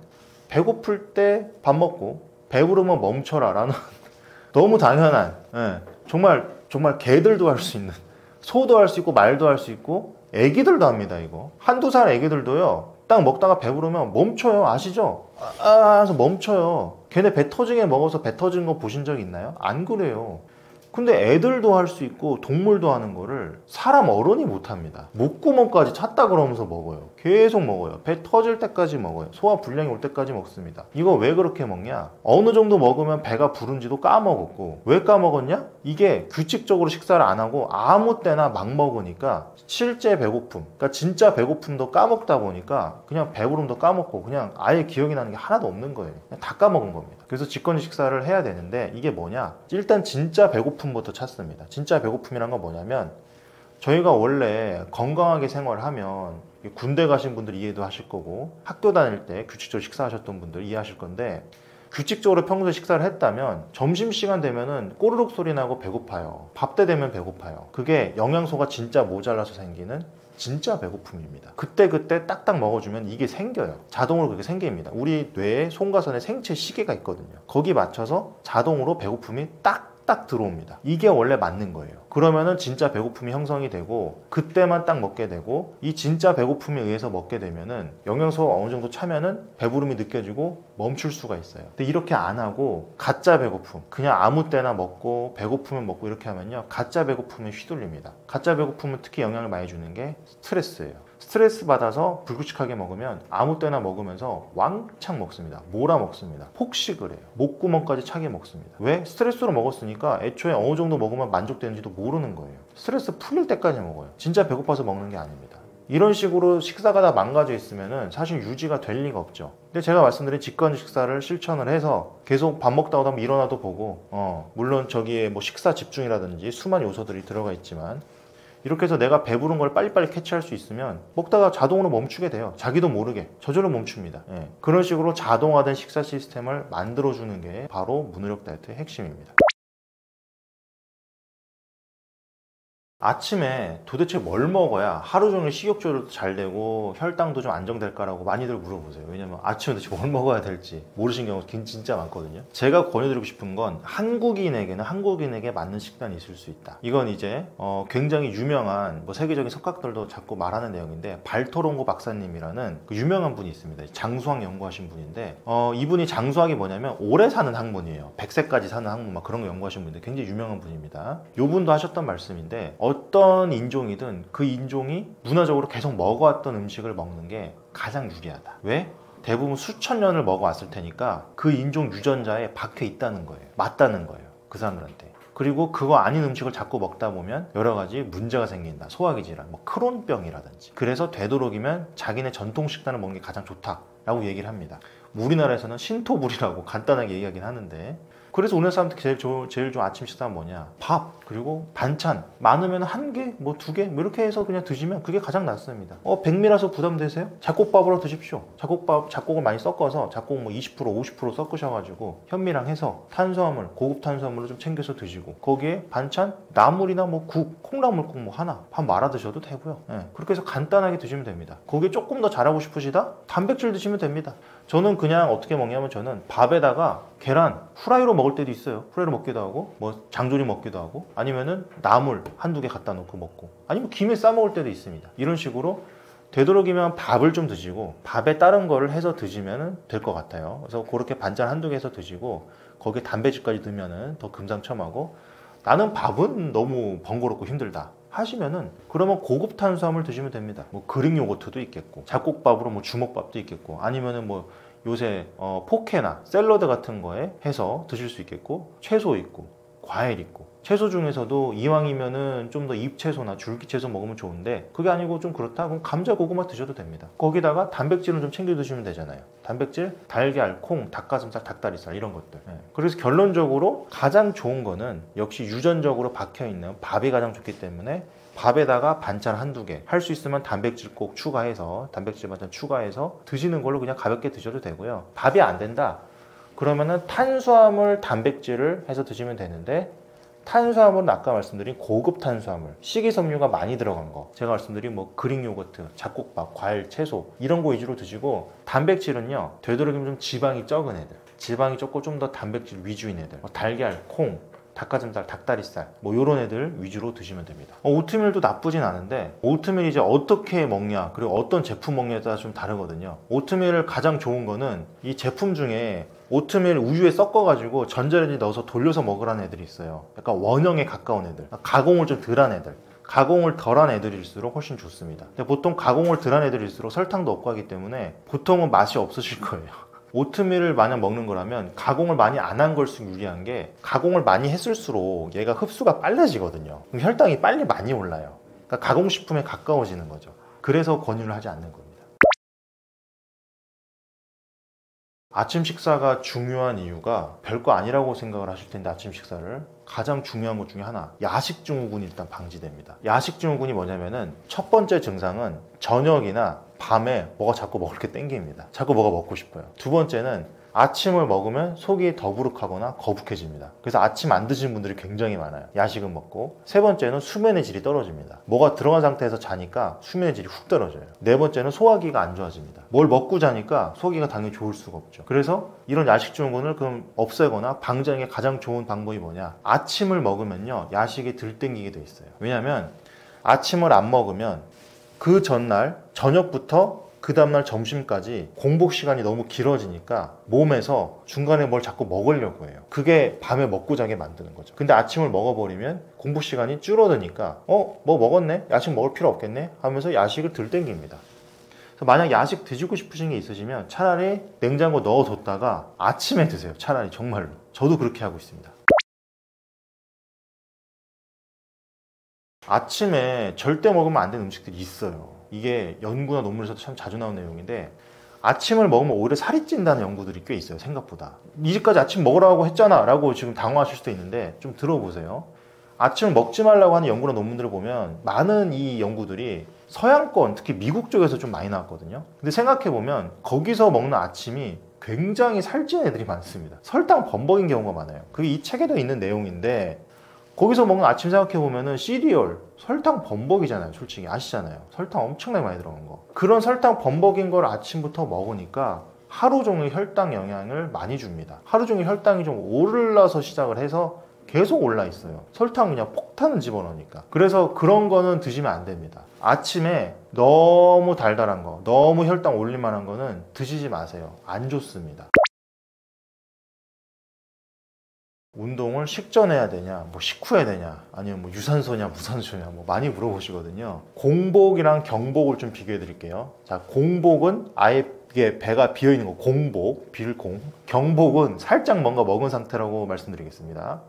배고플 때 밥 먹고 배부르면 멈춰라 라는 너무 당연한, 정말 개들도 할 수 있는, 소도 할 수 있고 말도 할 수 있고 애기들도 합니다. 이거 한두 살 애기들도요, 딱 먹다가 배부르면 멈춰요. 아시죠? 하면서 멈춰요. 걔네 배 터지게 먹어서 배 터진 거 보신 적 있나요? 안 그래요. 근데 애들도 할 수 있고 동물도 하는 거를 사람 어른이 못합니다. 목구멍까지 찼다 그러면서 먹어요. 계속 먹어요. 배 터질 때까지 먹어요. 소화 불량이 올 때까지 먹습니다. 이거 왜 그렇게 먹냐? 어느 정도 먹으면 배가 부른지도 까먹었고, 왜 까먹었냐? 이게 규칙적으로 식사를 안 하고 아무 때나 막 먹으니까 실제 배고픔, 그러니까 진짜 배고픔도 까먹다 보니까 그냥 배부름도 까먹고 그냥 아예 기억이 나는 게 하나도 없는 거예요. 그냥 다 까먹은 겁니다. 그래서 직권지 식사를 해야 되는데, 이게 뭐냐? 일단 진짜 배고픔부터 찾습니다. 진짜 배고픔이란 건 뭐냐면, 저희가 원래 건강하게 생활하면, 군대 가신 분들 이해도 하실 거고, 학교 다닐 때 규칙적으로 식사하셨던 분들 이해하실 건데, 규칙적으로 평소에 식사를 했다면 점심시간 되면은 꼬르륵 소리 나고 배고파요. 밥 때 되면 배고파요. 그게 영양소가 진짜 모자라서 생기는 진짜 배고픔입니다. 그때그때 딱딱 먹어주면 이게 생겨요. 자동으로 그게 생깁니다. 우리 뇌에 송가선에 생체 시계가 있거든요. 거기 맞춰서 자동으로 배고픔이 딱 들어옵니다. 이게 원래 맞는 거예요. 그러면은 진짜 배고픔이 형성이 되고, 그때만 딱 먹게 되고, 이 진짜 배고픔에 의해서 먹게 되면은 영양소가 어느 정도 차면은 배부름이 느껴지고 멈출 수가 있어요. 근데 이렇게 안 하고 가짜 배고픔, 그냥 아무 때나 먹고 배고프면 먹고 이렇게 하면요, 가짜 배고픔에 휘둘립니다. 가짜 배고픔은 특히 영향을 많이 주는 게 스트레스예요. 스트레스 받아서 불규칙하게 먹으면 아무 때나 먹으면서 왕창 먹습니다. 몰아 먹습니다. 폭식을 해요. 목구멍까지 차게 먹습니다. 왜? 스트레스로 먹었으니까 애초에 어느 정도 먹으면 만족되는지도 모르는 거예요. 스트레스 풀릴 때까지 먹어요. 진짜 배고파서 먹는 게 아닙니다. 이런 식으로 식사가 다 망가져 있으면은 사실 유지가 될 리가 없죠. 근데 제가 말씀드린 직관적 식사를 실천을 해서 계속 밥 먹다 오다 일어나도 보고, 물론 저기에 뭐 식사 집중이라든지 수많은 요소들이 들어가 있지만, 이렇게 해서 내가 배부른 걸 빨리빨리 캐치할 수 있으면 먹다가 자동으로 멈추게 돼요. 자기도 모르게 저절로 멈춥니다. 그런 식으로 자동화된 식사 시스템을 만들어주는 게 바로 무노력 다이어트의 핵심입니다. 아침에 도대체 뭘 먹어야 하루 종일 식욕 조절도 잘 되고 혈당도 좀 안정될까라고 많이들 물어보세요. 왜냐면 아침에 도대체 뭘 먹어야 될지 모르신 경우가 진짜 많거든요. 제가 권해드리고 싶은 건, 한국인에게는 한국인에게 맞는 식단이 있을 수 있다. 이건 이제 굉장히 유명한 세계적인 석학들도 자꾸 말하는 내용인데, 발토롱고 박사님이라는 그 유명한 분이 있습니다. 장수학 연구하신 분인데, 이분이 장수학이 뭐냐면 오래 사는 학문이에요. 100세까지 사는 학문 막 그런 거 연구하신 분인데 굉장히 유명한 분입니다. 요분도 하셨던 말씀인데, 어떤 인종이든 그 인종이 문화적으로 계속 먹어왔던 음식을 먹는 게 가장 유리하다. 왜? 대부분 수천 년을 먹어왔을 테니까 그 인종 유전자에 박혀 있다는 거예요. 맞다는 거예요. 그 사람들한테. 그리고 그거 아닌 음식을 자꾸 먹다 보면 여러 가지 문제가 생긴다. 소화기 질환, 크론병이라든지. 그래서 되도록이면 자기네 전통 식단을 먹는 게 가장 좋다라고 얘기를 합니다. 우리나라에서는 신토불이라고 간단하게 얘기하긴 하는데, 그래서 우리나라 사람들이 제일 좋은 아침 식사는 뭐냐? 밥, 그리고 반찬. 많으면 한 개, 두 개, 이렇게 해서 그냥 드시면 그게 가장 낫습니다. 백미라서 부담되세요? 잡곡밥으로 드십시오. 잡곡을 많이 섞어서, 잡곡 20%, 50% 섞으셔가지고 현미랑 해서 탄수화물, 고급 탄수화물로 좀 챙겨서 드시고, 거기에 반찬, 나물이나 국, 콩나물국 하나, 밥 말아 드셔도 되고요. 그렇게 해서 간단하게 드시면 됩니다. 거기에 조금 더 잘하고 싶으시다? 단백질 드시면 됩니다. 저는 그냥 어떻게 먹냐면, 저는 밥에다가 계란, 후라이로 먹을 때도 있어요. 후라이로 먹기도 하고, 장조림 먹기도 하고, 아니면은 나물 한두 개 갖다 놓고 먹고, 아니면 김에 싸 먹을 때도 있습니다. 이런 식으로 되도록이면 밥을 좀 드시고, 밥에 다른 거를 해서 드시면 될 것 같아요. 그래서 그렇게 반찬 한두 개 해서 드시고, 거기에 단백질까지 넣으면은 더 금상첨화고, 나는 밥은 너무 번거롭고 힘들다 하시면은, 그러면 고급 탄수화물 드시면 됩니다. 그릭 요거트도 있겠고, 잡곡밥으로 주먹밥도 있겠고, 아니면은 요새 포케나 샐러드 같은 거에 해서 드실 수 있겠고, 채소 있고 과일 있고, 채소 중에서도 이왕이면은 좀 더 잎채소나 줄기채소 먹으면 좋은데, 그게 아니고 좀 그렇다? 그럼 감자, 고구마 드셔도 됩니다. 거기다가 단백질은 좀 챙겨 드시면 되잖아요. 단백질, 달걀, 콩, 닭가슴살, 닭다리살 이런 것들. 그래서 결론적으로 가장 좋은 거는 역시 유전적으로 박혀있는 밥이 가장 좋기 때문에, 밥에다가 반찬 한두 개, 할 수 있으면 단백질 꼭 추가해서, 단백질 반찬 추가해서 드시는 걸로 그냥 가볍게 드셔도 되고요. 밥이 안 된다 그러면은 탄수화물, 단백질을 해서 드시면 되는데, 탄수화물은 아까 말씀드린 고급 탄수화물, 식이섬유가 많이 들어간 거, 제가 말씀드린 그릭 요거트, 잡곡밥, 과일, 채소 이런 거 위주로 드시고, 단백질은요 되도록이면 좀 지방이 적은 애들, 지방이 적고 좀 더 단백질 위주인 애들, 달걀, 콩, 닭가슴살, 닭다리살 뭐 요런 애들 위주로 드시면 됩니다. 오트밀도 나쁘진 않은데 오트밀이 이제 어떻게 먹냐 그리고 어떤 제품 먹냐에 따라 좀 다르거든요. 오트밀을 가장 좋은 거는 이 제품 중에 오트밀 우유에 섞어가지고 전자레인지 넣어서 돌려서 먹으라는 애들이 있어요. 약간 원형에 가까운 애들, 가공을 좀 덜한 애들. 가공을 덜한 애들일수록 훨씬 좋습니다. 근데 보통 가공을 덜한 애들일수록 설탕도 없고 하기 때문에 보통은 맛이 없으실 거예요. 오트밀을 만약 먹는 거라면 가공을 많이 안 한 걸수록 유리한 게 가공을 많이 했을수록 얘가 흡수가 빨라지거든요. 그럼 혈당이 빨리 많이 올라요. 그러니까 가공식품에 가까워지는 거죠. 그래서 권유를 하지 않는 겁니다. 아침 식사가 중요한 이유가 별거 아니라고 생각을 하실 텐데 아침 식사를 가장 중요한 것 중에 하나, 야식 증후군이 일단 방지됩니다. 야식 증후군이 뭐냐면은 첫 번째 증상은 저녁이나 밤에 뭐가 자꾸 먹을 게 땡깁니다. 자꾸 뭐가 먹고 싶어요. 두 번째는 아침을 먹으면 속이 더부룩하거나 거북해집니다. 그래서 아침 안 드시는 분들이 굉장히 많아요. 야식은 먹고. 세 번째는 수면의 질이 떨어집니다. 뭐가 들어간 상태에서 자니까 수면의 질이 훅 떨어져요. 네 번째는 소화기가 안 좋아집니다. 뭘 먹고 자니까 소화기가 당연히 좋을 수가 없죠. 그래서 이런 야식 증후군을 그럼 없애거나 방지하는 게 가장 좋은 방법이 뭐냐, 아침을 먹으면요 야식이 덜 땡기게 돼 있어요. 왜냐하면 아침을 안 먹으면 그 전날 저녁부터 그 다음날 점심까지 공복 시간이 너무 길어지니까 몸에서 중간에 뭘 자꾸 먹으려고 해요. 그게 밤에 먹고 자게 만드는 거죠. 근데 아침을 먹어버리면 공복 시간이 줄어드니까 뭐 먹었네? 야식 먹을 필요 없겠네? 하면서 야식을 덜 땡깁니다. 그래서 만약 야식 드시고 싶으신 게 있으시면 차라리 냉장고 넣어뒀다가 아침에 드세요. 차라리 정말로. 저도 그렇게 하고 있습니다. 아침에 절대 먹으면 안 되는 음식들이 있어요. 이게 연구나 논문에서도 참 자주 나오는 내용인데 아침을 먹으면 오히려 살이 찐다는 연구들이 꽤 있어요. 생각보다. 이제까지 아침 먹으라고 했잖아 라고 지금 당황하실 수도 있는데 좀 들어보세요. 아침을 먹지 말라고 하는 연구나 논문들을 보면 많은 이 연구들이 서양권, 특히 미국 쪽에서 좀 많이 나왔거든요. 근데 생각해보면 거기서 먹는 아침이 굉장히 살찐 애들이 많습니다. 설탕 범벅인 경우가 많아요. 그게 이 책에도 있는 내용인데 거기서 먹는 아침 생각해보면은 시리얼, 설탕 범벅이잖아요. 솔직히 아시잖아요. 설탕 엄청나게 많이 들어간 거. 그런 설탕 범벅인 걸 아침부터 먹으니까 하루 종일 혈당 영향을 많이 줍니다. 하루 종일 혈당이 좀 오르러서 시작을 해서 계속 올라 있어요. 설탕 그냥 폭탄을 집어넣으니까. 그래서 그런 거는 드시면 안 됩니다. 아침에 너무 달달한 거, 너무 혈당 올릴 만한 거는 드시지 마세요. 안 좋습니다. 운동을 식전해야 되냐, 뭐 식후해야 되냐, 아니면 뭐 유산소냐, 무산소냐, 뭐 많이 물어보시거든요. 공복이랑 경복을 좀 비교해 드릴게요. 자, 공복은 아예 이게 배가 비어 있는 거, 공복, 빌공. 경복은 살짝 뭔가 먹은 상태라고 말씀드리겠습니다.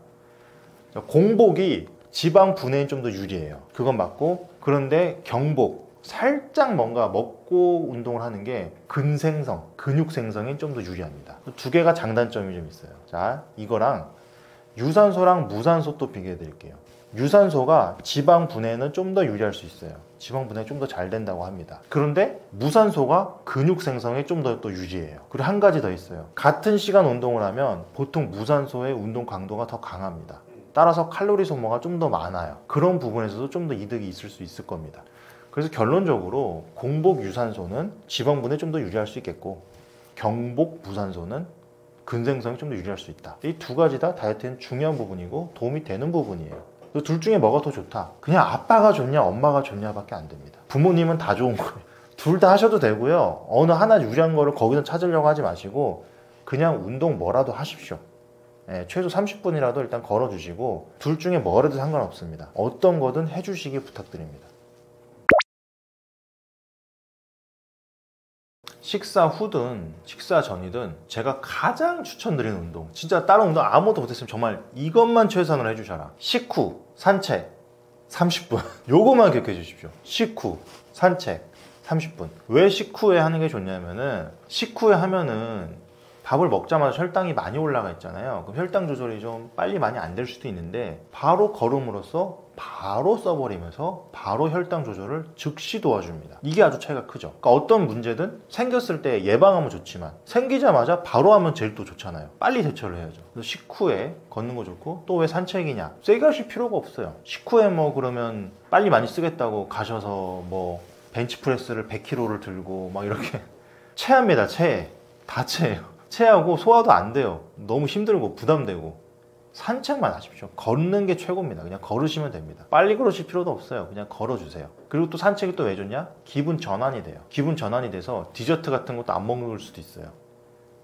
자, 공복이 지방 분해에 좀 더 유리해요. 그건 맞고, 그런데 경복, 살짝 뭔가 먹고 운동을 하는 게 근생성, 근육 생성에 좀 더 유리합니다. 두 개가 장단점이 좀 있어요. 자, 이거랑 유산소랑 무산소 또 비교해 드릴게요. 유산소가 지방 분해는 좀 더 유리할 수 있어요. 지방 분해 좀 더 잘 된다고 합니다. 그런데 무산소가 근육 생성에 좀 더 또 유리해요. 그리고 한 가지 더 있어요. 같은 시간 운동을 하면 보통 무산소의 운동 강도가 더 강합니다. 따라서 칼로리 소모가 좀 더 많아요. 그런 부분에서도 좀 더 이득이 있을 수 있을 겁니다. 그래서 결론적으로 공복 유산소는 지방 분해에 좀 더 유리할 수 있겠고, 경복 무산소는 근생성이 좀 더 유리할 수 있다. 이 두 가지 다 다이어트에는 중요한 부분이고 도움이 되는 부분이에요. 둘 중에 뭐가 더 좋다? 그냥 아빠가 좋냐 엄마가 좋냐밖에 안 됩니다. 부모님은 다 좋은 거예요. 둘 다 하셔도 되고요. 어느 하나 유리한 거를 거기서 찾으려고 하지 마시고 그냥 운동 뭐라도 하십시오. 최소 30분이라도 일단 걸어주시고 둘 중에 뭐라도 상관없습니다. 어떤 거든 해주시기 부탁드립니다. 식사 후든 식사 전이든 제가 가장 추천드리는 운동, 진짜 다른 운동 아무것도 못했으면 정말 이것만 최선을 해주셔라. 식후 산책 30분 요거만 기억해 주십시오. 식후 산책 30분. 왜 식후에 하는 게 좋냐면은 식후에 하면은 밥을 먹자마자 혈당이 많이 올라가 있잖아요. 그럼 혈당 조절이 좀 빨리 많이 안 될 수도 있는데 바로 걸음으로써 바로 써버리면서 바로 혈당 조절을 즉시 도와줍니다. 이게 아주 차이가 크죠. 그러니까 어떤 문제든 생겼을 때 예방하면 좋지만 생기자마자 바로 하면 제일 또 좋잖아요. 빨리 대처를 해야죠. 그래서 식후에 걷는 거 좋고, 또 왜 산책이냐, 세게 하실 필요가 없어요. 식후에 뭐 그러면 빨리 많이 쓰겠다고 가셔서 뭐 벤치프레스를 100kg를 들고 막 이렇게 체합니다. 다 체해요. 체하고 소화도 안 돼요. 너무 힘들고 부담되고. 산책만 하십시오. 걷는 게 최고입니다. 그냥 걸으시면 됩니다. 빨리 걸으실 필요도 없어요. 그냥 걸어주세요. 그리고 또 산책이 또 왜 좋냐? 기분 전환이 돼요. 기분 전환이 돼서 디저트 같은 것도 안 먹을 수도 있어요.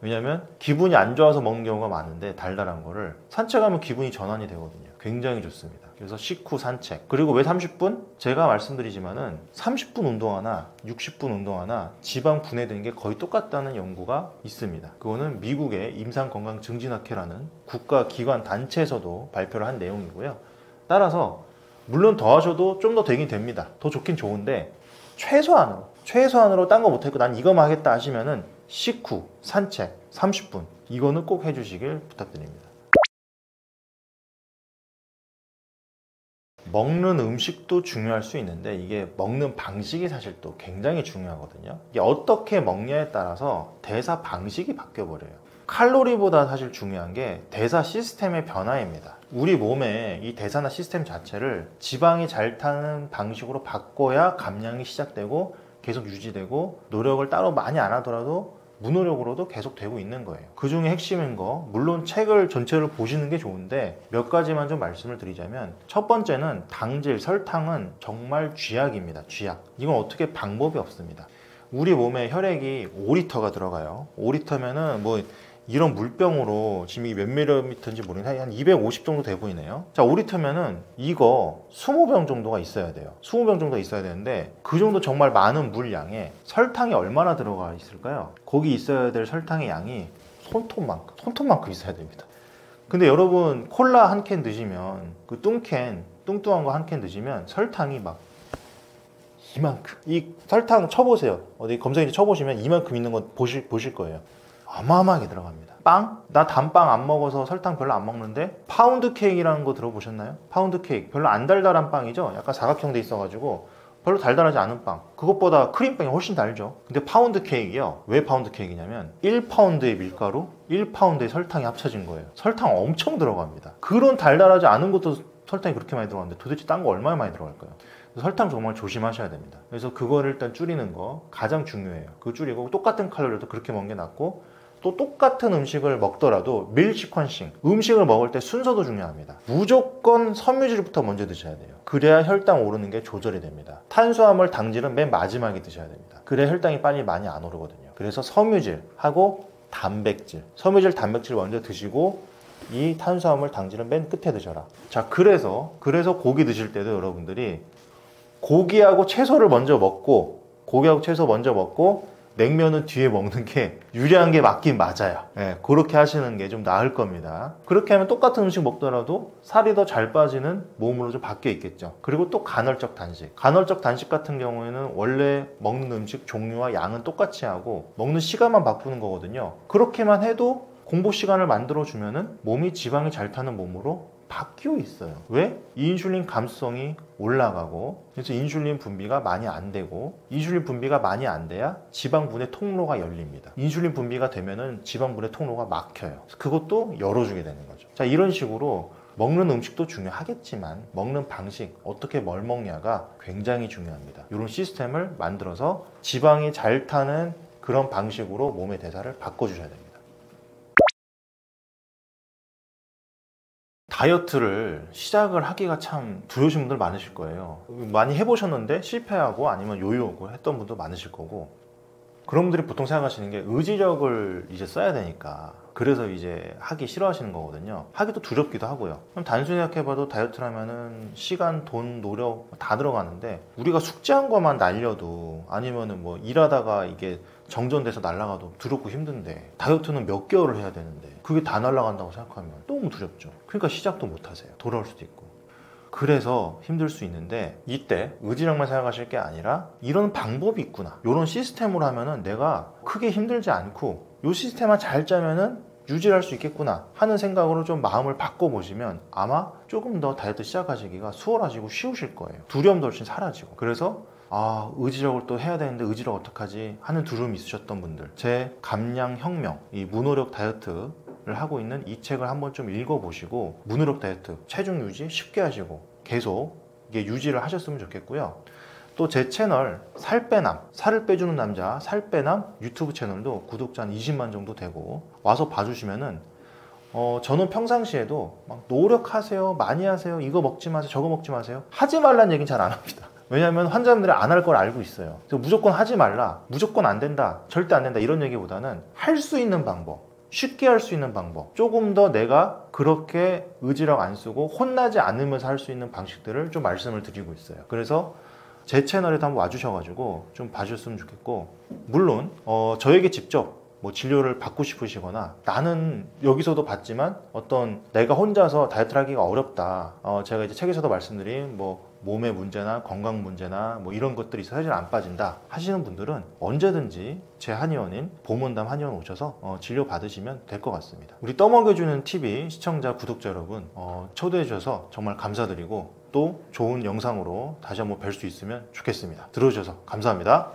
왜냐면 기분이 안 좋아서 먹는 경우가 많은데 달달한 거를 산책하면 기분이 전환이 되거든요. 굉장히 좋습니다. 그래서 식후 산책. 그리고 왜 30분? 제가 말씀드리지만은 30분 운동하나 60분 운동하나 지방 분해되는 게 거의 똑같다는 연구가 있습니다. 그거는 미국의 임상건강증진학회라는 국가기관 단체에서도 발표를 한 내용이고요. 따라서 물론 더 하셔도 좀 더 되긴 됩니다. 더 좋긴 좋은데 최소한으로 딴 거 못했고 난 이거만 하겠다 하시면은 식후 산책 30분 이거는 꼭 해주시길 부탁드립니다. 먹는 음식도 중요할 수 있는데 이게 먹는 방식이 사실 또 굉장히 중요하거든요. 이게 어떻게 먹냐에 따라서 대사 방식이 바뀌어 버려요. 칼로리보다 사실 중요한 게 대사 시스템의 변화입니다. 우리 몸의 이 대사나 시스템 자체를 지방이 잘 타는 방식으로 바꿔야 감량이 시작되고 계속 유지되고 노력을 따로 많이 안 하더라도 무노력으로도 계속 되고 있는 거예요. 그 중에 핵심인 거 물론 책을 전체를 보시는 게 좋은데 몇 가지만 좀 말씀을 드리자면 첫 번째는 당질, 설탕은 정말 쥐약입니다. 쥐약. 이건 어떻게 방법이 없습니다. 우리 몸에 혈액이 5리터가 들어가요. 5리터면은 뭐 이런 물병으로 지금 이게 몇 밀리리터인지 모르겠는데 한 250 정도 돼 보이네요. 자, 5리터면은 이거 20병 정도가 있어야 돼요. 20병 정도가 있어야 되는데 그 정도 정말 많은 물량에 설탕이 얼마나 들어가 있을까요? 거기 있어야 될 설탕의 양이 손톱만큼 있어야 됩니다. 근데 여러분 콜라 한 캔 드시면 그 뚱뚱한 거 한 캔 드시면 설탕이 막 이만큼. 이 설탕 쳐보세요. 어디 검색기 쳐보시면 이만큼 있는 거 보실 거예요. 어마어마하게 들어갑니다. 빵? 나 단빵 안 먹어서 설탕 별로 안 먹는데 파운드 케이크라는 거 들어보셨나요? 파운드 케이크 별로 안 달달한 빵이죠. 약간 사각형 돼 있어가지고 별로 달달하지 않은 빵. 그것보다 크림빵이 훨씬 달죠. 근데 파운드 케이크요. 왜 파운드 케이크냐면 1파운드의 밀가루 1파운드의 설탕이 합쳐진 거예요. 설탕 엄청 들어갑니다. 그런 달달하지 않은 것도 설탕이 그렇게 많이 들어가는데 도대체 딴 거 얼마나 많이 들어갈까요? 설탕 정말 조심하셔야 됩니다. 그래서 그거를 일단 줄이는 거 가장 중요해요. 그거 줄이고 똑같은 칼로리도 그렇게 먹는 게 낫고 또 똑같은 음식을 먹더라도 밀 시퀀싱 음식을 먹을 때 순서도 중요합니다. 무조건 섬유질부터 먼저 드셔야 돼요. 그래야 혈당 오르는 게 조절이 됩니다. 탄수화물, 당질은 맨 마지막에 드셔야 됩니다. 그래야 혈당이 빨리 많이 안 오르거든요. 그래서 섬유질하고 단백질 섬유질, 단백질 먼저 드시고 이 탄수화물, 당질은 맨 끝에 드셔라. 자, 그래서 고기 드실 때도 여러분들이 고기하고 채소를 먼저 먹고 냉면은 뒤에 먹는 게 유리한 게 맞긴 맞아요. 네, 그렇게 하시는 게 좀 나을 겁니다. 그렇게 하면 똑같은 음식 먹더라도 살이 더 잘 빠지는 몸으로 좀 바뀌어 있겠죠. 그리고 또 간헐적 단식 같은 경우에는 원래 먹는 음식 종류와 양은 똑같이 하고 먹는 시간만 바꾸는 거거든요. 그렇게만 해도 공복 시간을 만들어 주면은 몸이 지방이 잘 타는 몸으로 바뀌어 있어요. 왜? 인슐린 감수성이 올라가고 그래서 인슐린 분비가 많이 안 되고 인슐린 분비가 많이 안 돼야 지방분해 통로가 열립니다. 인슐린 분비가 되면은 지방분해 통로가 막혀요. 그것도 열어주게 되는 거죠. 자, 이런 식으로 먹는 음식도 중요하겠지만 먹는 방식, 어떻게 뭘 먹냐가 굉장히 중요합니다. 이런 시스템을 만들어서 지방이 잘 타는 그런 방식으로 몸의 대사를 바꿔주셔야 됩니다. 다이어트를 시작을 하기가 참 두려우신 분들 많으실 거예요. 많이 해보셨는데 실패하고 아니면 요요하고 했던 분도 많으실 거고 그런 분들이 보통 생각하시는 게 의지력을 이제 써야 되니까 그래서 이제 하기 싫어하시는 거거든요. 하기도 두렵기도 하고요. 그럼 단순히 생각해봐도 다이어트라면은 시간, 돈, 노력 다 들어가는데 우리가 숙제한 것만 날려도 아니면은 뭐 일하다가 이게 정전돼서 날아가도 두렵고 힘든데 다이어트는 몇 개월을 해야 되는데 그게 다 날아간다고 생각하면 너무 두렵죠. 그러니까 시작도 못 하세요. 돌아올 수도 있고. 그래서 힘들 수 있는데 이때 의지력만 생각하실 게 아니라 이런 방법이 있구나. 이런 시스템으로 하면은 내가 크게 힘들지 않고 이 시스템만 잘 짜면은 유지할 수 있겠구나 하는 생각으로 좀 마음을 바꿔보시면 아마 조금 더 다이어트 시작하시기가 수월하시고 쉬우실 거예요. 두려움도 훨씬 사라지고. 그래서 의지력을 또 해야 되는데 의지력 어떡하지 하는 두려움이 있으셨던 분들 제 감량혁명 이 무노력 다이어트를 하고 있는 이 책을 한번 좀 읽어보시고 무노력 다이어트 체중 유지 쉽게 하시고 계속 이게 유지를 하셨으면 좋겠고요. 또 제 채널 살빼남 살을 빼주는 남자 살빼남 유튜브 채널도 구독자 한 20만 정도 되고 와서 봐주시면은 저는 평상시에도 막 노력하세요, 많이 하세요, 이거 먹지 마세요, 저거 먹지 마세요, 하지 말라는 얘기는 잘 안 합니다. 왜냐하면 환자분들이 안 할 걸 알고 있어요. 그래서 무조건 하지 말라, 무조건 안 된다, 절대 안 된다 이런 얘기보다는 할 수 있는 방법, 쉽게 할 수 있는 방법, 조금 더 내가 그렇게 의지력 안 쓰고 혼나지 않으면서 할 수 있는 방식들을 좀 말씀을 드리고 있어요. 그래서 제 채널에도 한번 와주셔가지고 좀 봐주셨으면 좋겠고, 물론 저에게 직접 뭐 진료를 받고 싶으시거나 나는 여기서도 받지만 어떤 내가 혼자서 다이어트를 하기가 어렵다, 제가 이제 책에서도 말씀드린 뭐 몸의 문제나 건강 문제나 뭐 이런 것들이 있어서 사실 안 빠진다 하시는 분들은 언제든지 제 한의원인 보문담 한의원 오셔서 진료 받으시면 될 것 같습니다. 우리 떠먹여주는 TV 시청자 구독자 여러분, 초대해 주셔서 정말 감사드리고 또 좋은 영상으로 다시 한번 뵐 수 있으면 좋겠습니다. 들어주셔서 감사합니다.